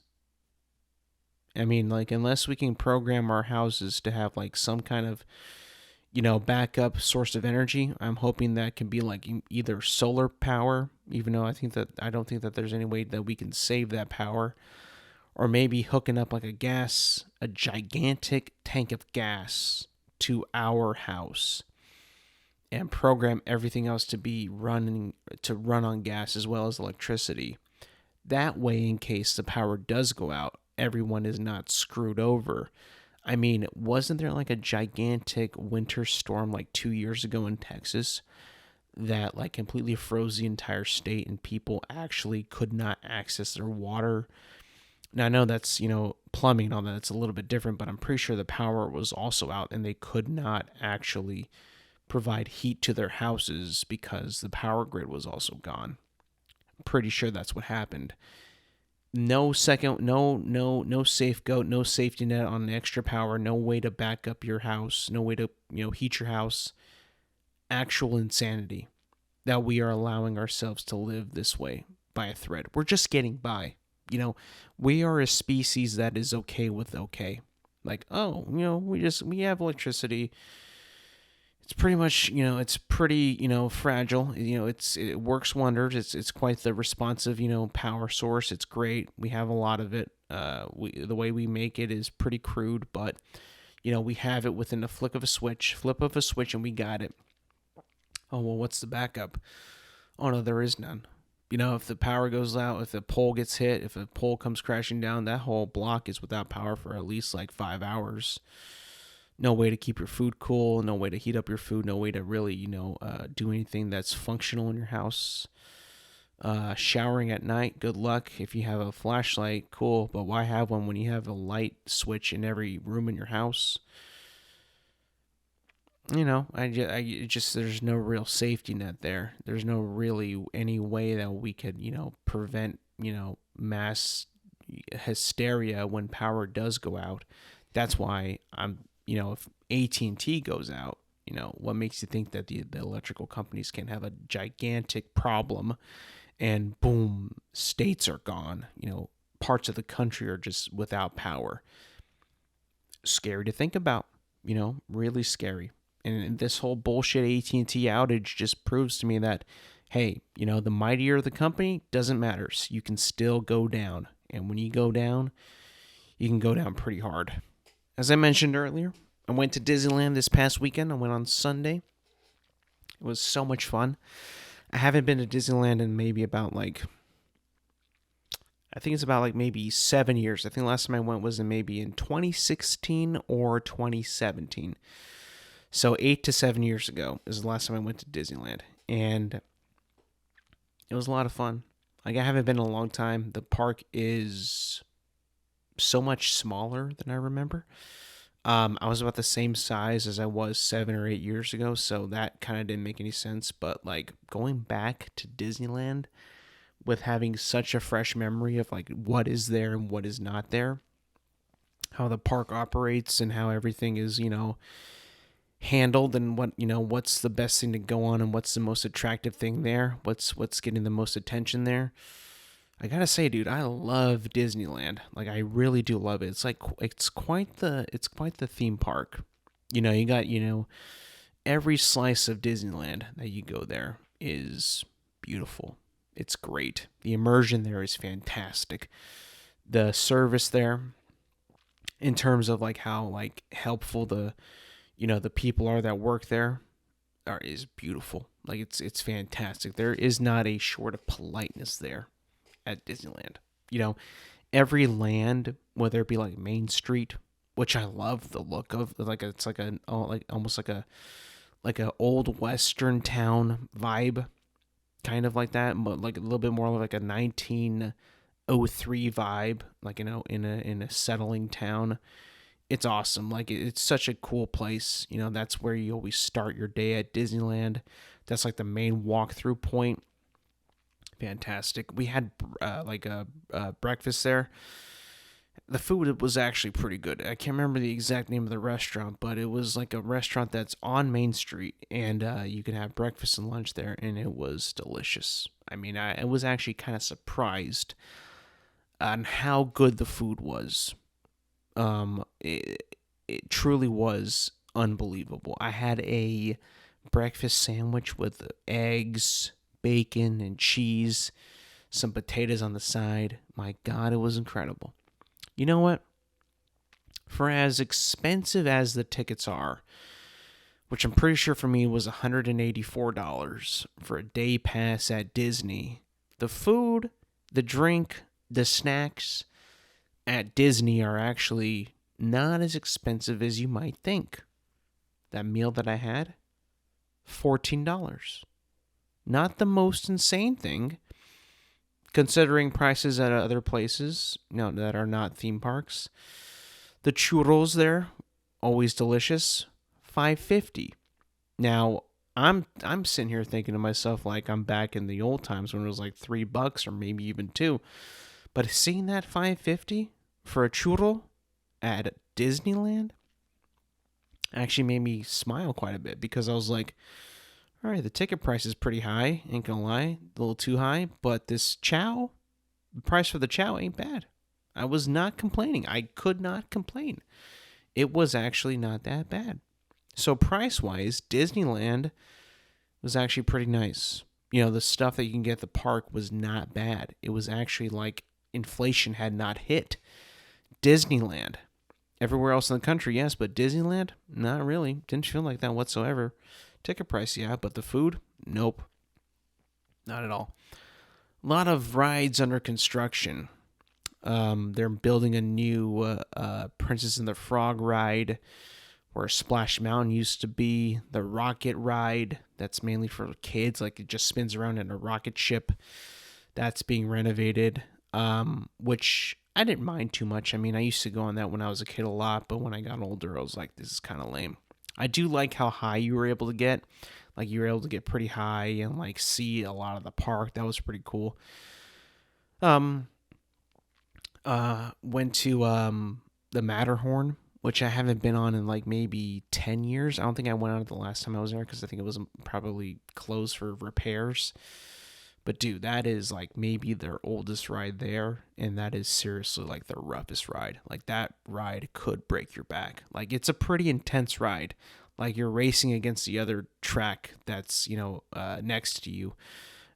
I mean, like, unless we can program our houses to have like some kind of, backup source of energy, I'm hoping that can be like either solar power, even though I don't think that there's any way that we can save that power, or maybe hooking up like a gigantic tank of gas to our house and program everything else to run on gas as well as electricity. That way, in case the power does go out, everyone is not screwed over. I mean, wasn't there like a gigantic winter storm like 2 years ago in Texas that like completely froze the entire state and people actually could not access their water? Now I know that's, plumbing and all that, it's a little bit different, but I'm pretty sure the power was also out and they could not actually provide heat to their houses because the power grid was also gone. I'm pretty sure that's what happened. No safeguard, no safety net on extra power, no way to back up your house, no way to, heat your house. Actual insanity that we are allowing ourselves to live this way by a thread. We're just getting by. We are a species that is okay with okay. Like, oh, we have electricity. It's pretty much, it's pretty, fragile. It works wonders. It's quite the responsive, power source. It's great. We have a lot of it. The way we make it is pretty crude, but we have it within the flip of a switch, and we got it. Oh, well, what's the backup? Oh, no, there is none. If the power goes out, if the pole gets hit, if a pole comes crashing down, that whole block is without power for at least like 5 hours. No way to keep your food cool, no way to heat up your food, no way to really, do anything that's functional in your house. Showering at night, good luck. If you have a flashlight, cool, but why have one when you have a light switch in every room in your house? There's no real safety net there. There's no really any way that we could, prevent, mass hysteria when power does go out. That's why if AT&T goes out, what makes you think that the electrical companies can have a gigantic problem and boom, states are gone, parts of the country are just without power? Scary to think about, really scary. And this whole bullshit AT&T outage just proves to me that, hey, the mightier the company, doesn't matter. So you can still go down. And when you go down, you can go down pretty hard. As I mentioned earlier, I went to Disneyland this past weekend. I went on Sunday. It was so much fun. I haven't been to Disneyland in maybe about maybe 7 years. I think the last time I went was maybe in 2016 or 2017. So 8 to 7 years ago is the last time I went to Disneyland. And it was a lot of fun. Like, I haven't been in a long time. The park is so much smaller than I remember. I was about the same size as I was 7 or 8 years ago, so that kind of didn't make any sense. But, like, going back to Disneyland with having such a fresh memory of, like, what is there and what is not there, how the park operates and how everything is, handled, and what's the best thing to go on and what's the most attractive thing there, what's getting the most attention there. I gotta say, dude, I love Disneyland. Like, I really do love it. It's quite the theme park. You got every slice of Disneyland that you go there is beautiful. It's great. The immersion there is fantastic. The service there, in terms of like how like helpful the people are that work there, is beautiful. Like, it's fantastic. There is not a short of politeness there at Disneyland. Every land, whether it be like Main Street, which I love the look of, it's like almost like a old Western town vibe, kind of like that, but like a little bit more like a 1903 vibe, like in a settling town. It's awesome. Like, it's such a cool place. That's where you always start your day at Disneyland. That's like the main walkthrough point. Fantastic. We had breakfast there. The food was actually pretty good. I can't remember the exact name of the restaurant, but it was like a restaurant that's on Main Street, and you could have breakfast and lunch there, and it was delicious. I mean, I was actually kind of surprised on how good the food was. It truly was unbelievable. I had a breakfast sandwich with eggs, bacon, and cheese, some potatoes on the side. My God, it was incredible. You know what? For as expensive as the tickets are, which I'm pretty sure for me was $184 for a day pass at Disney. The food, the drink, the snacks at Disney are actually not as expensive as you might think. That meal that I had, $14. Not the most insane thing, considering prices at other places, that are not theme parks. The churros there, always delicious, $5.50. Now, I'm sitting here thinking to myself like I'm back in the old times when it was like $3 or maybe even $2. But seeing that $5.50 for a churro at Disneyland actually made me smile quite a bit, because I was like, all right, the ticket price is pretty high, ain't gonna lie, a little too high, but this chow, the price for the chow ain't bad. I was not complaining. I could not complain. It was actually not that bad. So price-wise, Disneyland was actually pretty nice. The stuff that you can get at the park was not bad. It was actually like inflation had not hit. Disneyland. Everywhere else in the country, yes, but Disneyland, not really. Didn't feel like that whatsoever. Ticket price, yeah, but the food, nope. Not at all. A lot of rides under construction. They're building a new Princess and the Frog ride, where Splash Mountain used to be. The rocket ride, that's mainly for kids, like it just spins around in a rocket ship. That's being renovated, which I didn't mind too much. I mean, I used to go on that when I was a kid a lot, but when I got older, I was like, this is kind of lame. I do like how high you were able to get. Like, you were able to get pretty high and, like, see a lot of the park. That was pretty cool. Went to the Matterhorn, which I haven't been on in, like, maybe 10 years. I don't think I went on it the last time I was there, because I think it was probably closed for repairs. But, dude, that is, like, maybe their oldest ride there, and that is seriously, like, the roughest ride. Like, that ride could break your back. Like, it's a pretty intense ride. Like, you're racing against the other track that's, next to you.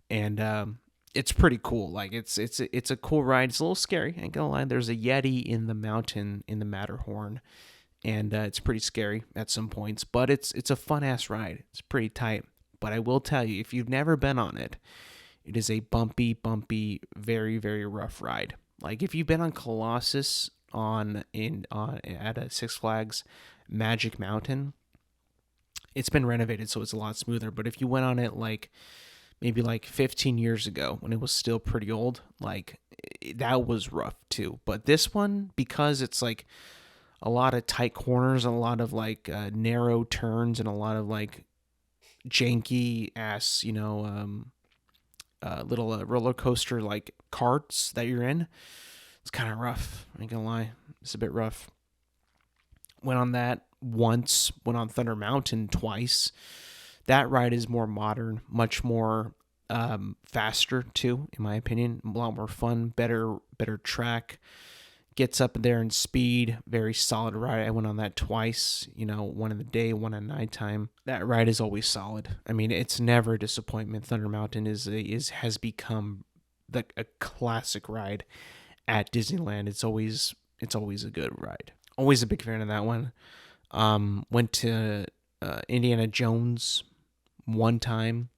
And it's pretty cool. Like, it's a cool ride. It's a little scary, I ain't gonna lie. There's a Yeti in the mountain in the Matterhorn, and it's pretty scary at some points. But it's a fun-ass ride. It's pretty tight. But I will tell you, if you've never been on it, it is a bumpy, very, very rough ride. Like, if you've been on Colossus at a Six Flags Magic Mountain, it's been renovated, so it's a lot smoother. But if you went on it maybe 15 years ago, when it was still pretty old, that was rough too. But this one, because it's like a lot of tight corners, a lot of narrow turns, and a lot of janky ass, little roller coaster carts that you're in. It's kind of rough. I ain't gonna lie, it's a bit rough. Went on that once. Went on Thunder Mountain twice. That ride is more modern, much more faster too, in my opinion. A lot more fun, better track. Gets up there in speed. Very solid ride. I went on that twice. One in the day, one at nighttime. That ride is always solid. I mean, it's never a disappointment. Thunder Mountain has become a classic ride at Disneyland. It's always a good ride. Always a big fan of that one. Went to Indiana Jones one time.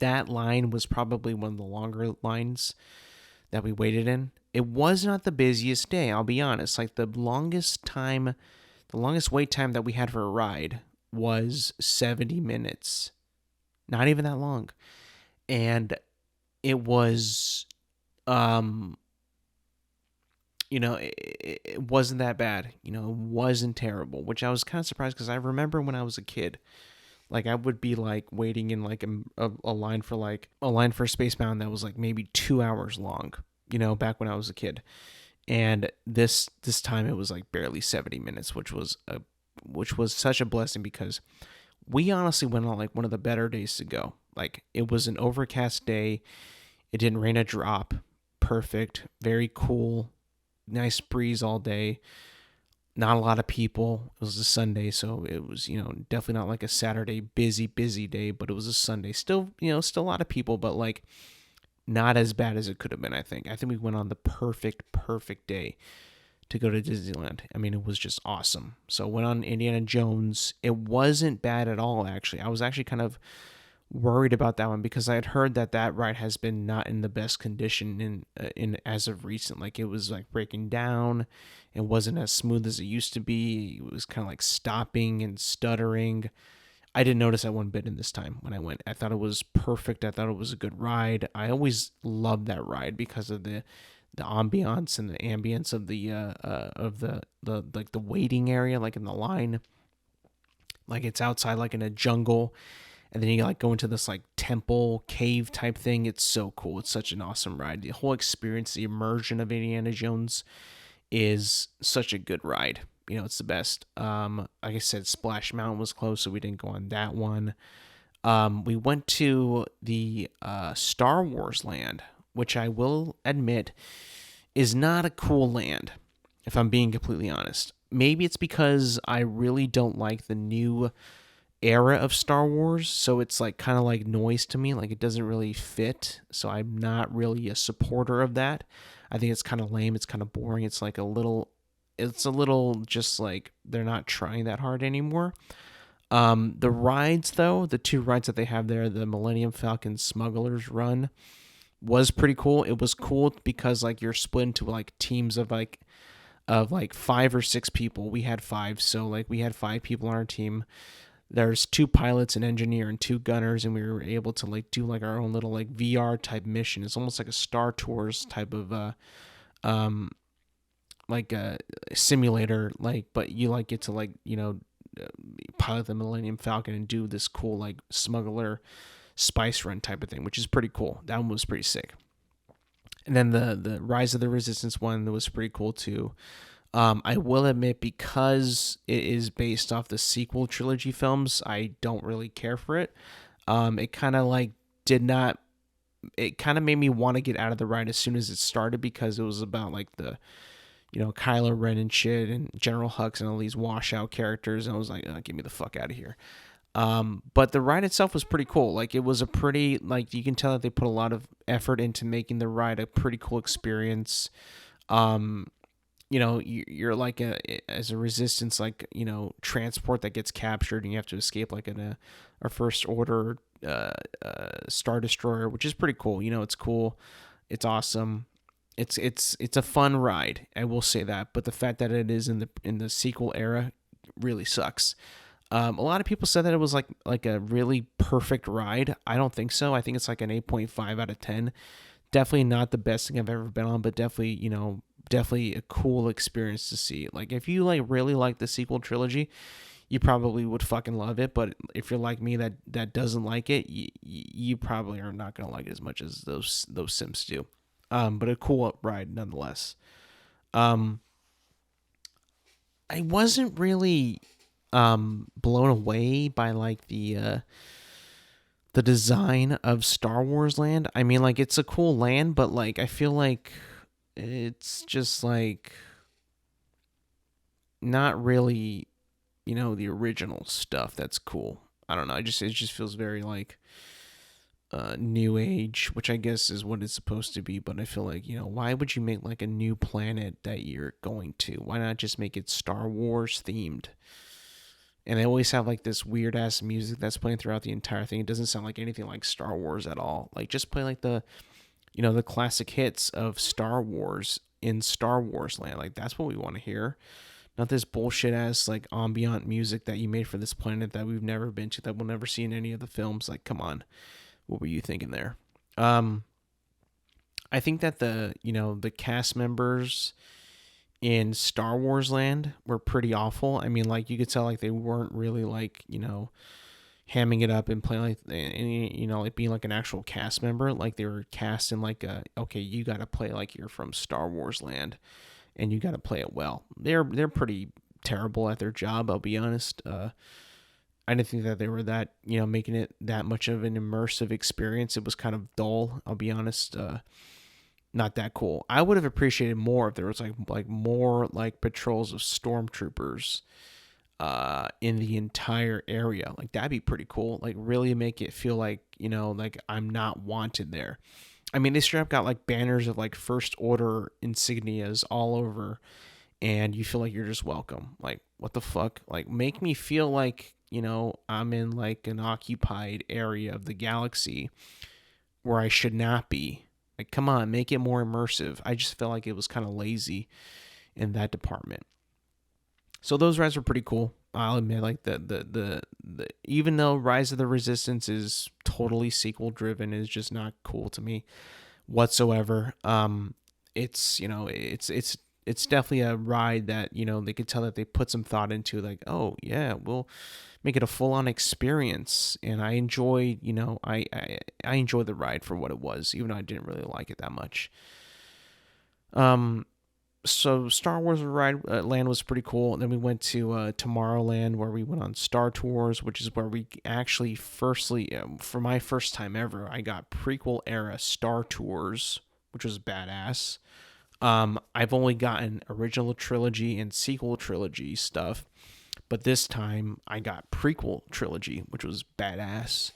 That line was probably one of the longer lines that we waited in. It was not the busiest day, I'll be honest. The longest wait time that we had for a ride was 70 minutes. Not even that long. And it was, it wasn't that bad. It wasn't terrible, which I was kind of surprised, because I remember when I was a kid, I would be waiting in a line for Space Mountain that was maybe 2 hours long, back when I was a kid. And this time it was barely 70 minutes, which was such a blessing, because we honestly went on one of the better days to go. It was an overcast day. It didn't rain a drop. Perfect. Very cool. Nice breeze all day. Not a lot of people. It was a Sunday, so it was, definitely not a Saturday busy day, but it was a Sunday. Still a lot of people, but not as bad as it could have been, I think. I think we went on the perfect day to go to Disneyland. I mean, it was just awesome. So went on Indiana Jones. It wasn't bad at all, actually. I was actually kind of worried about that one because I had heard that that ride has been not in the best condition in as of recent. Like, it was like breaking down. It wasn't as smooth as it used to be. It was kind of like stopping and stuttering. I didn't notice that one bit in this time when I went. I thought it was perfect. I thought it was a good ride. I always loved that ride because of the ambiance and the ambience of the like the waiting area, like in the line, like it's outside, like in a jungle, and then you like go into this like temple cave type thing. It's so cool. It's such an awesome ride. The whole experience, the immersion of Indiana Jones, is such a good ride. You know, it's the best. Like I said, Splash Mountain was close, so we didn't go on that one. We went to the Star Wars land, which I will admit is not a cool land, if I'm being completely honest. Maybe it's because I really don't like the new era of Star Wars, so it's like kind of like noise to me, like it doesn't really fit, so I'm not really a supporter of that. I think it's kind of lame, it's kind of boring, it's like it's a little just like they're not trying that hard anymore. The rides though, the two rides that they have there, the Millennium Falcon Smuggler's Run was pretty cool. It was cool because like you're split into like teams of like 5 or 6 people. We had 5, so like we had 5 people on our team. There's 2 pilots, an engineer, and 2 gunners, and we were able to like do like our own little like VR type mission. It's almost like a Star Tours type of like a simulator, like, but you like get to like, you know, pilot the Millennium Falcon and do this cool like smuggler spice run type of thing, which is pretty cool. That one was pretty sick. And then the Rise of the Resistance one was pretty cool too. I will admit, because it is based off the sequel trilogy films, I don't really care for it. It kind of like did not. It kind of made me want to get out of the ride as soon as it started because it was about like the, you know, Kylo Ren and shit and General Hux and all these washout characters, and I was like, oh, get me the fuck out of here. But the ride itself was pretty cool. Like, it was a pretty, like, you can tell that they put a lot of effort into making the ride a pretty cool experience. You know, you're like as a resistance, like, you know, transport that gets captured and you have to escape like in a first order Star Destroyer, which is pretty cool. You know, it's cool. It's awesome. It's a fun ride. I will say that. But the fact that it is in the sequel era really sucks. A lot of people said that it was like a really perfect ride. I don't think so. I think it's like an 8.5 out of 10. Definitely not the best thing I've ever been on, but definitely, you know, definitely a cool experience to see. Like, if you like really like the sequel trilogy, you probably would fucking love it. But if you're like me that doesn't like it, you probably are not gonna like it as much as those Sims do. But a cool ride nonetheless. I wasn't really blown away by like the design of Star Wars Land. I mean, like, it's a cool land, but like I feel like it's just like not really, you know, the original stuff that's cool. I don't know. It just feels very like new age, which I guess is what it's supposed to be. But I feel like, you know, why would you make like a new planet that you're going to? Why not just make it Star Wars themed? And they always have like this weird ass music that's playing throughout the entire thing. It doesn't sound like anything like Star Wars at all. Like, just play like the, you know, the classic hits of Star Wars in Star Wars Land. Like, that's what we want to hear. Not this bullshit ass like ambient music that you made for this planet that we've never been to, that we'll never see in any of the films. Like, come on. What were you thinking there? I think that the cast members in Star Wars Land were pretty awful. I mean, like, you could tell like they weren't really like, you know, hamming it up and playing like, you know, like being like an actual cast member. Like, they were cast in like okay, you got to play like you're from Star Wars Land, and you got to play it well. They're pretty terrible at their job, I'll be honest. I didn't think that they were that, you know, making it that much of an immersive experience. It was kind of dull, I'll be honest. Not that cool. I would have appreciated more if there was like more like patrols of stormtroopers in the entire area. Like, that'd be pretty cool. Like, really make it feel like, you know, like I'm not wanted there. I mean, they straight up got like banners of like First Order insignias all over and you feel like you're just welcome. Like, what the fuck? Like, make me feel like, I'm in like an occupied area of the galaxy where I should not be. Like, come on, make it more immersive. I just felt like it was kind of lazy in that department. So those rides were pretty cool. I'll admit, like the even though Rise of the Resistance is totally sequel driven, is just not cool to me whatsoever. It's it's definitely a ride that they could tell that they put some thought into. Like, oh yeah, we'll make it a full on experience, and I enjoy I enjoyed the ride for what it was, even though I didn't really like it that much. So Star Wars ride land was pretty cool. And then we went to Tomorrowland, where we went on Star Tours, which is where we actually for my first time ever, I got prequel era Star Tours, which was badass. I've only gotten original trilogy and sequel trilogy stuff, but this time I got prequel trilogy, which was badass.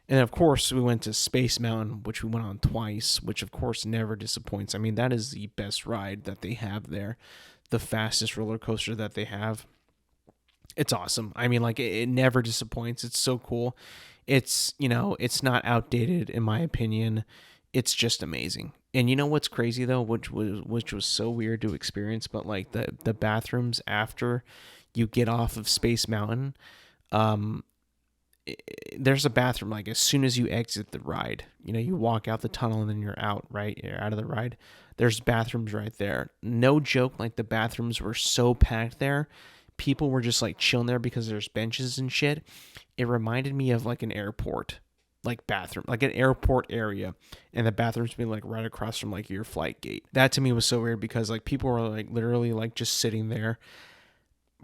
And of course, we went to Space Mountain, which we went on twice, which of course never disappoints. I mean, that is the best ride that they have there, the fastest roller coaster that they have. It's awesome. I mean, like, it never disappoints. It's so cool. It's, it's not outdated in my opinion. It's just amazing. And you know what's crazy though, which was so weird to experience, but like the bathrooms after you get off of Space Mountain, there's a bathroom like as soon as you exit the ride. You walk out the tunnel and then you're out, right? You're out of the ride. There's bathrooms right there. No joke, like the bathrooms were so packed there. People were just like chilling there because there's benches and shit. It reminded me of like an airport, like bathroom, like an airport area, and the bathrooms being like right across from like your flight gate. That to me was so weird because like people were like literally like just sitting there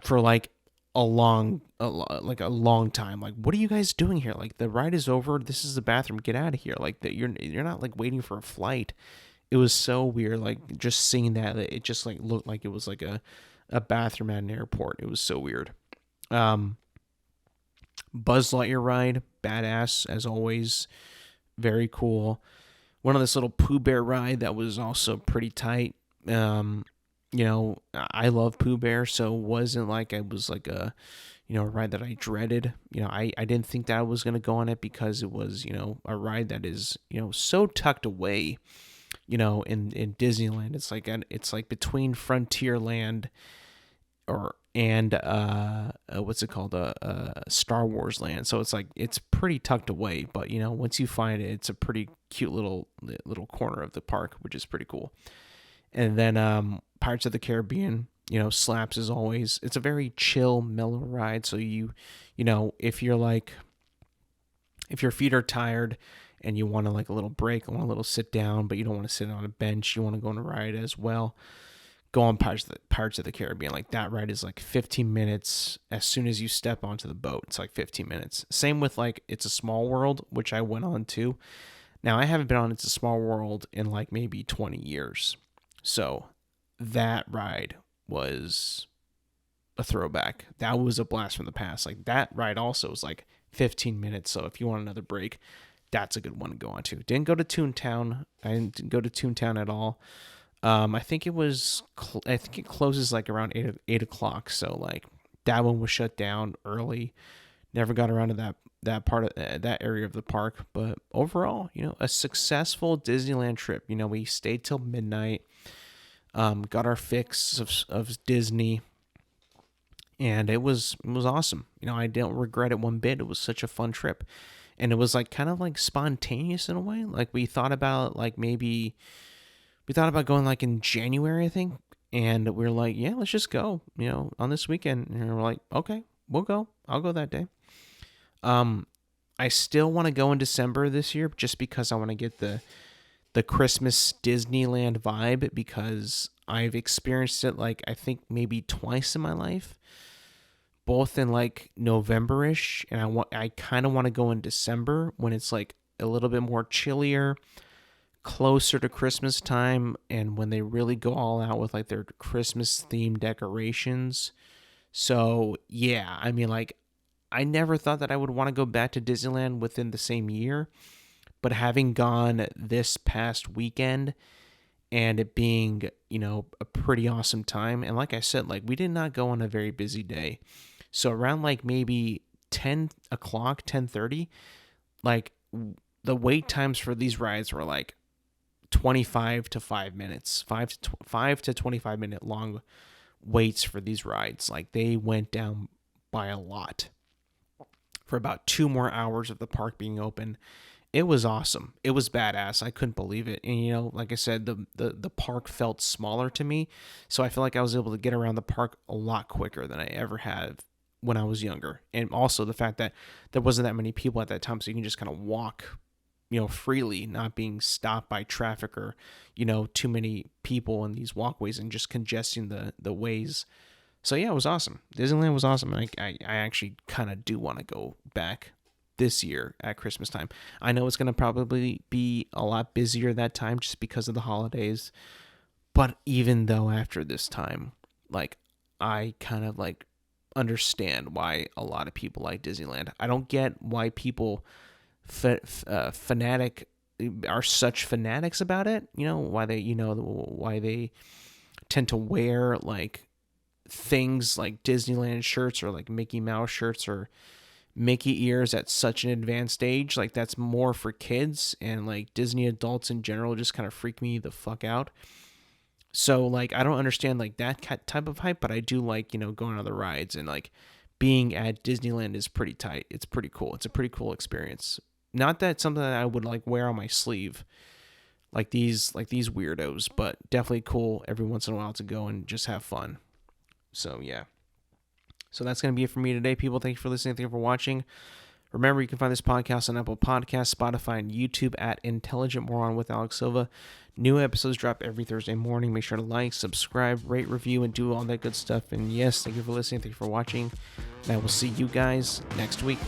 for like a long time. Like, what are you guys doing here? Like, the ride is over. This is the bathroom. Get out of here. Like, that you're not like waiting for a flight. It was so weird. Like, just seeing that, it just like looked like it was like a bathroom at an airport. It was so weird. Buzz Lightyear ride, badass as always. Very cool. One of this little Pooh Bear ride that was also pretty tight. I love Pooh Bear, so it wasn't like it was like a ride that I dreaded. I didn't think that I was going to go on it because it was, a ride that is, so tucked away, in Disneyland. It's like between Frontierland and what's it called? Star Wars Land. So it's like, it's pretty tucked away, but once you find it, it's a pretty cute little corner of the park, which is pretty cool. And then Pirates of the Caribbean, slaps as always. It's a very chill, mellow ride. So if your feet are tired and you want to like a little break, want a little sit down, but you don't want to sit on a bench, you want to go on a ride as well, go on Pirates of the Caribbean. Like, that ride is like 15 minutes as soon as you step onto the boat. It's like 15 minutes. Same with like It's a Small World, which I went on too. Now, I haven't been on It's a Small World in like maybe 20 years. So that ride was a throwback. That was a blast from the past. Like, that ride also was like 15 minutes. So if you want another break, that's a good one to go on to. Didn't go to Toontown. I didn't go to Toontown at all. I think it closes like around 8 o'clock. So like that one was shut down early. Never got around to that part of that area of the park. But overall, a successful Disneyland trip. We stayed till midnight. Got our fix of Disney, and it was awesome. I don't regret it one bit. It was such a fun trip, and it was like kind of like spontaneous in a way. Like, we thought about going like in January, I think, and we were like, yeah, let's just go, on this weekend. And we're like, okay, we'll go. I'll go that day. I still want to go in December this year just because I want to get the Christmas Disneyland vibe, because I've experienced it like I think maybe twice in my life, both in like November-ish, and I kind of want to go in December when it's like a little bit more chillier, closer to Christmas time, and when they really go all out with like their Christmas themed decorations. So yeah, I mean, like, I never thought that I would want to go back to Disneyland within the same year. But having gone this past weekend and it being, a pretty awesome time. And like I said, like we did not go on a very busy day. So around like maybe 10 o'clock, 10:30, like the wait times for these rides were like 25 to 5 minutes, 5 to 25-minute long waits for these rides. Like they went down by a lot for about 2 more hours of the park being open. It was awesome. It was badass. I couldn't believe it. And like I said, the park felt smaller to me, so I feel like I was able to get around the park a lot quicker than I ever had when I was younger. And also the fact that there wasn't that many people at that time, so you can just kind of walk, freely, not being stopped by traffic or, too many people in these walkways and just congesting the ways. So yeah, it was awesome. Disneyland was awesome. I actually kind of do want to go back this year at Christmas time. I know it's going to probably be a lot busier that time just because of the holidays. But even though after this time, like I kind of like understand why a lot of people like Disneyland. I don't get why people fanatic are such fanatics about it. Why they tend to wear like things like Disneyland shirts or like Mickey Mouse shirts or Mickey ears at such an advanced age. Like that's more for kids, and like Disney adults in general just kind of freak me the fuck out. So like I don't understand like that type of hype, but I do like, going on the rides, and like being at Disneyland is pretty tight. It's pretty cool. It's a pretty cool experience. Not that something that I would like wear on my sleeve like these weirdos, but definitely cool every once in a while to go and just have fun. So yeah. So that's going to be it for me today, people. Thank you for listening. Thank you for watching. Remember, you can find this podcast on Apple Podcasts, Spotify, and YouTube at Intelligent Moron with Alex Silva. New episodes drop every Thursday morning. Make sure to like, subscribe, rate, review, and do all that good stuff. And yes, thank you for listening. Thank you for watching. And I will see you guys next week.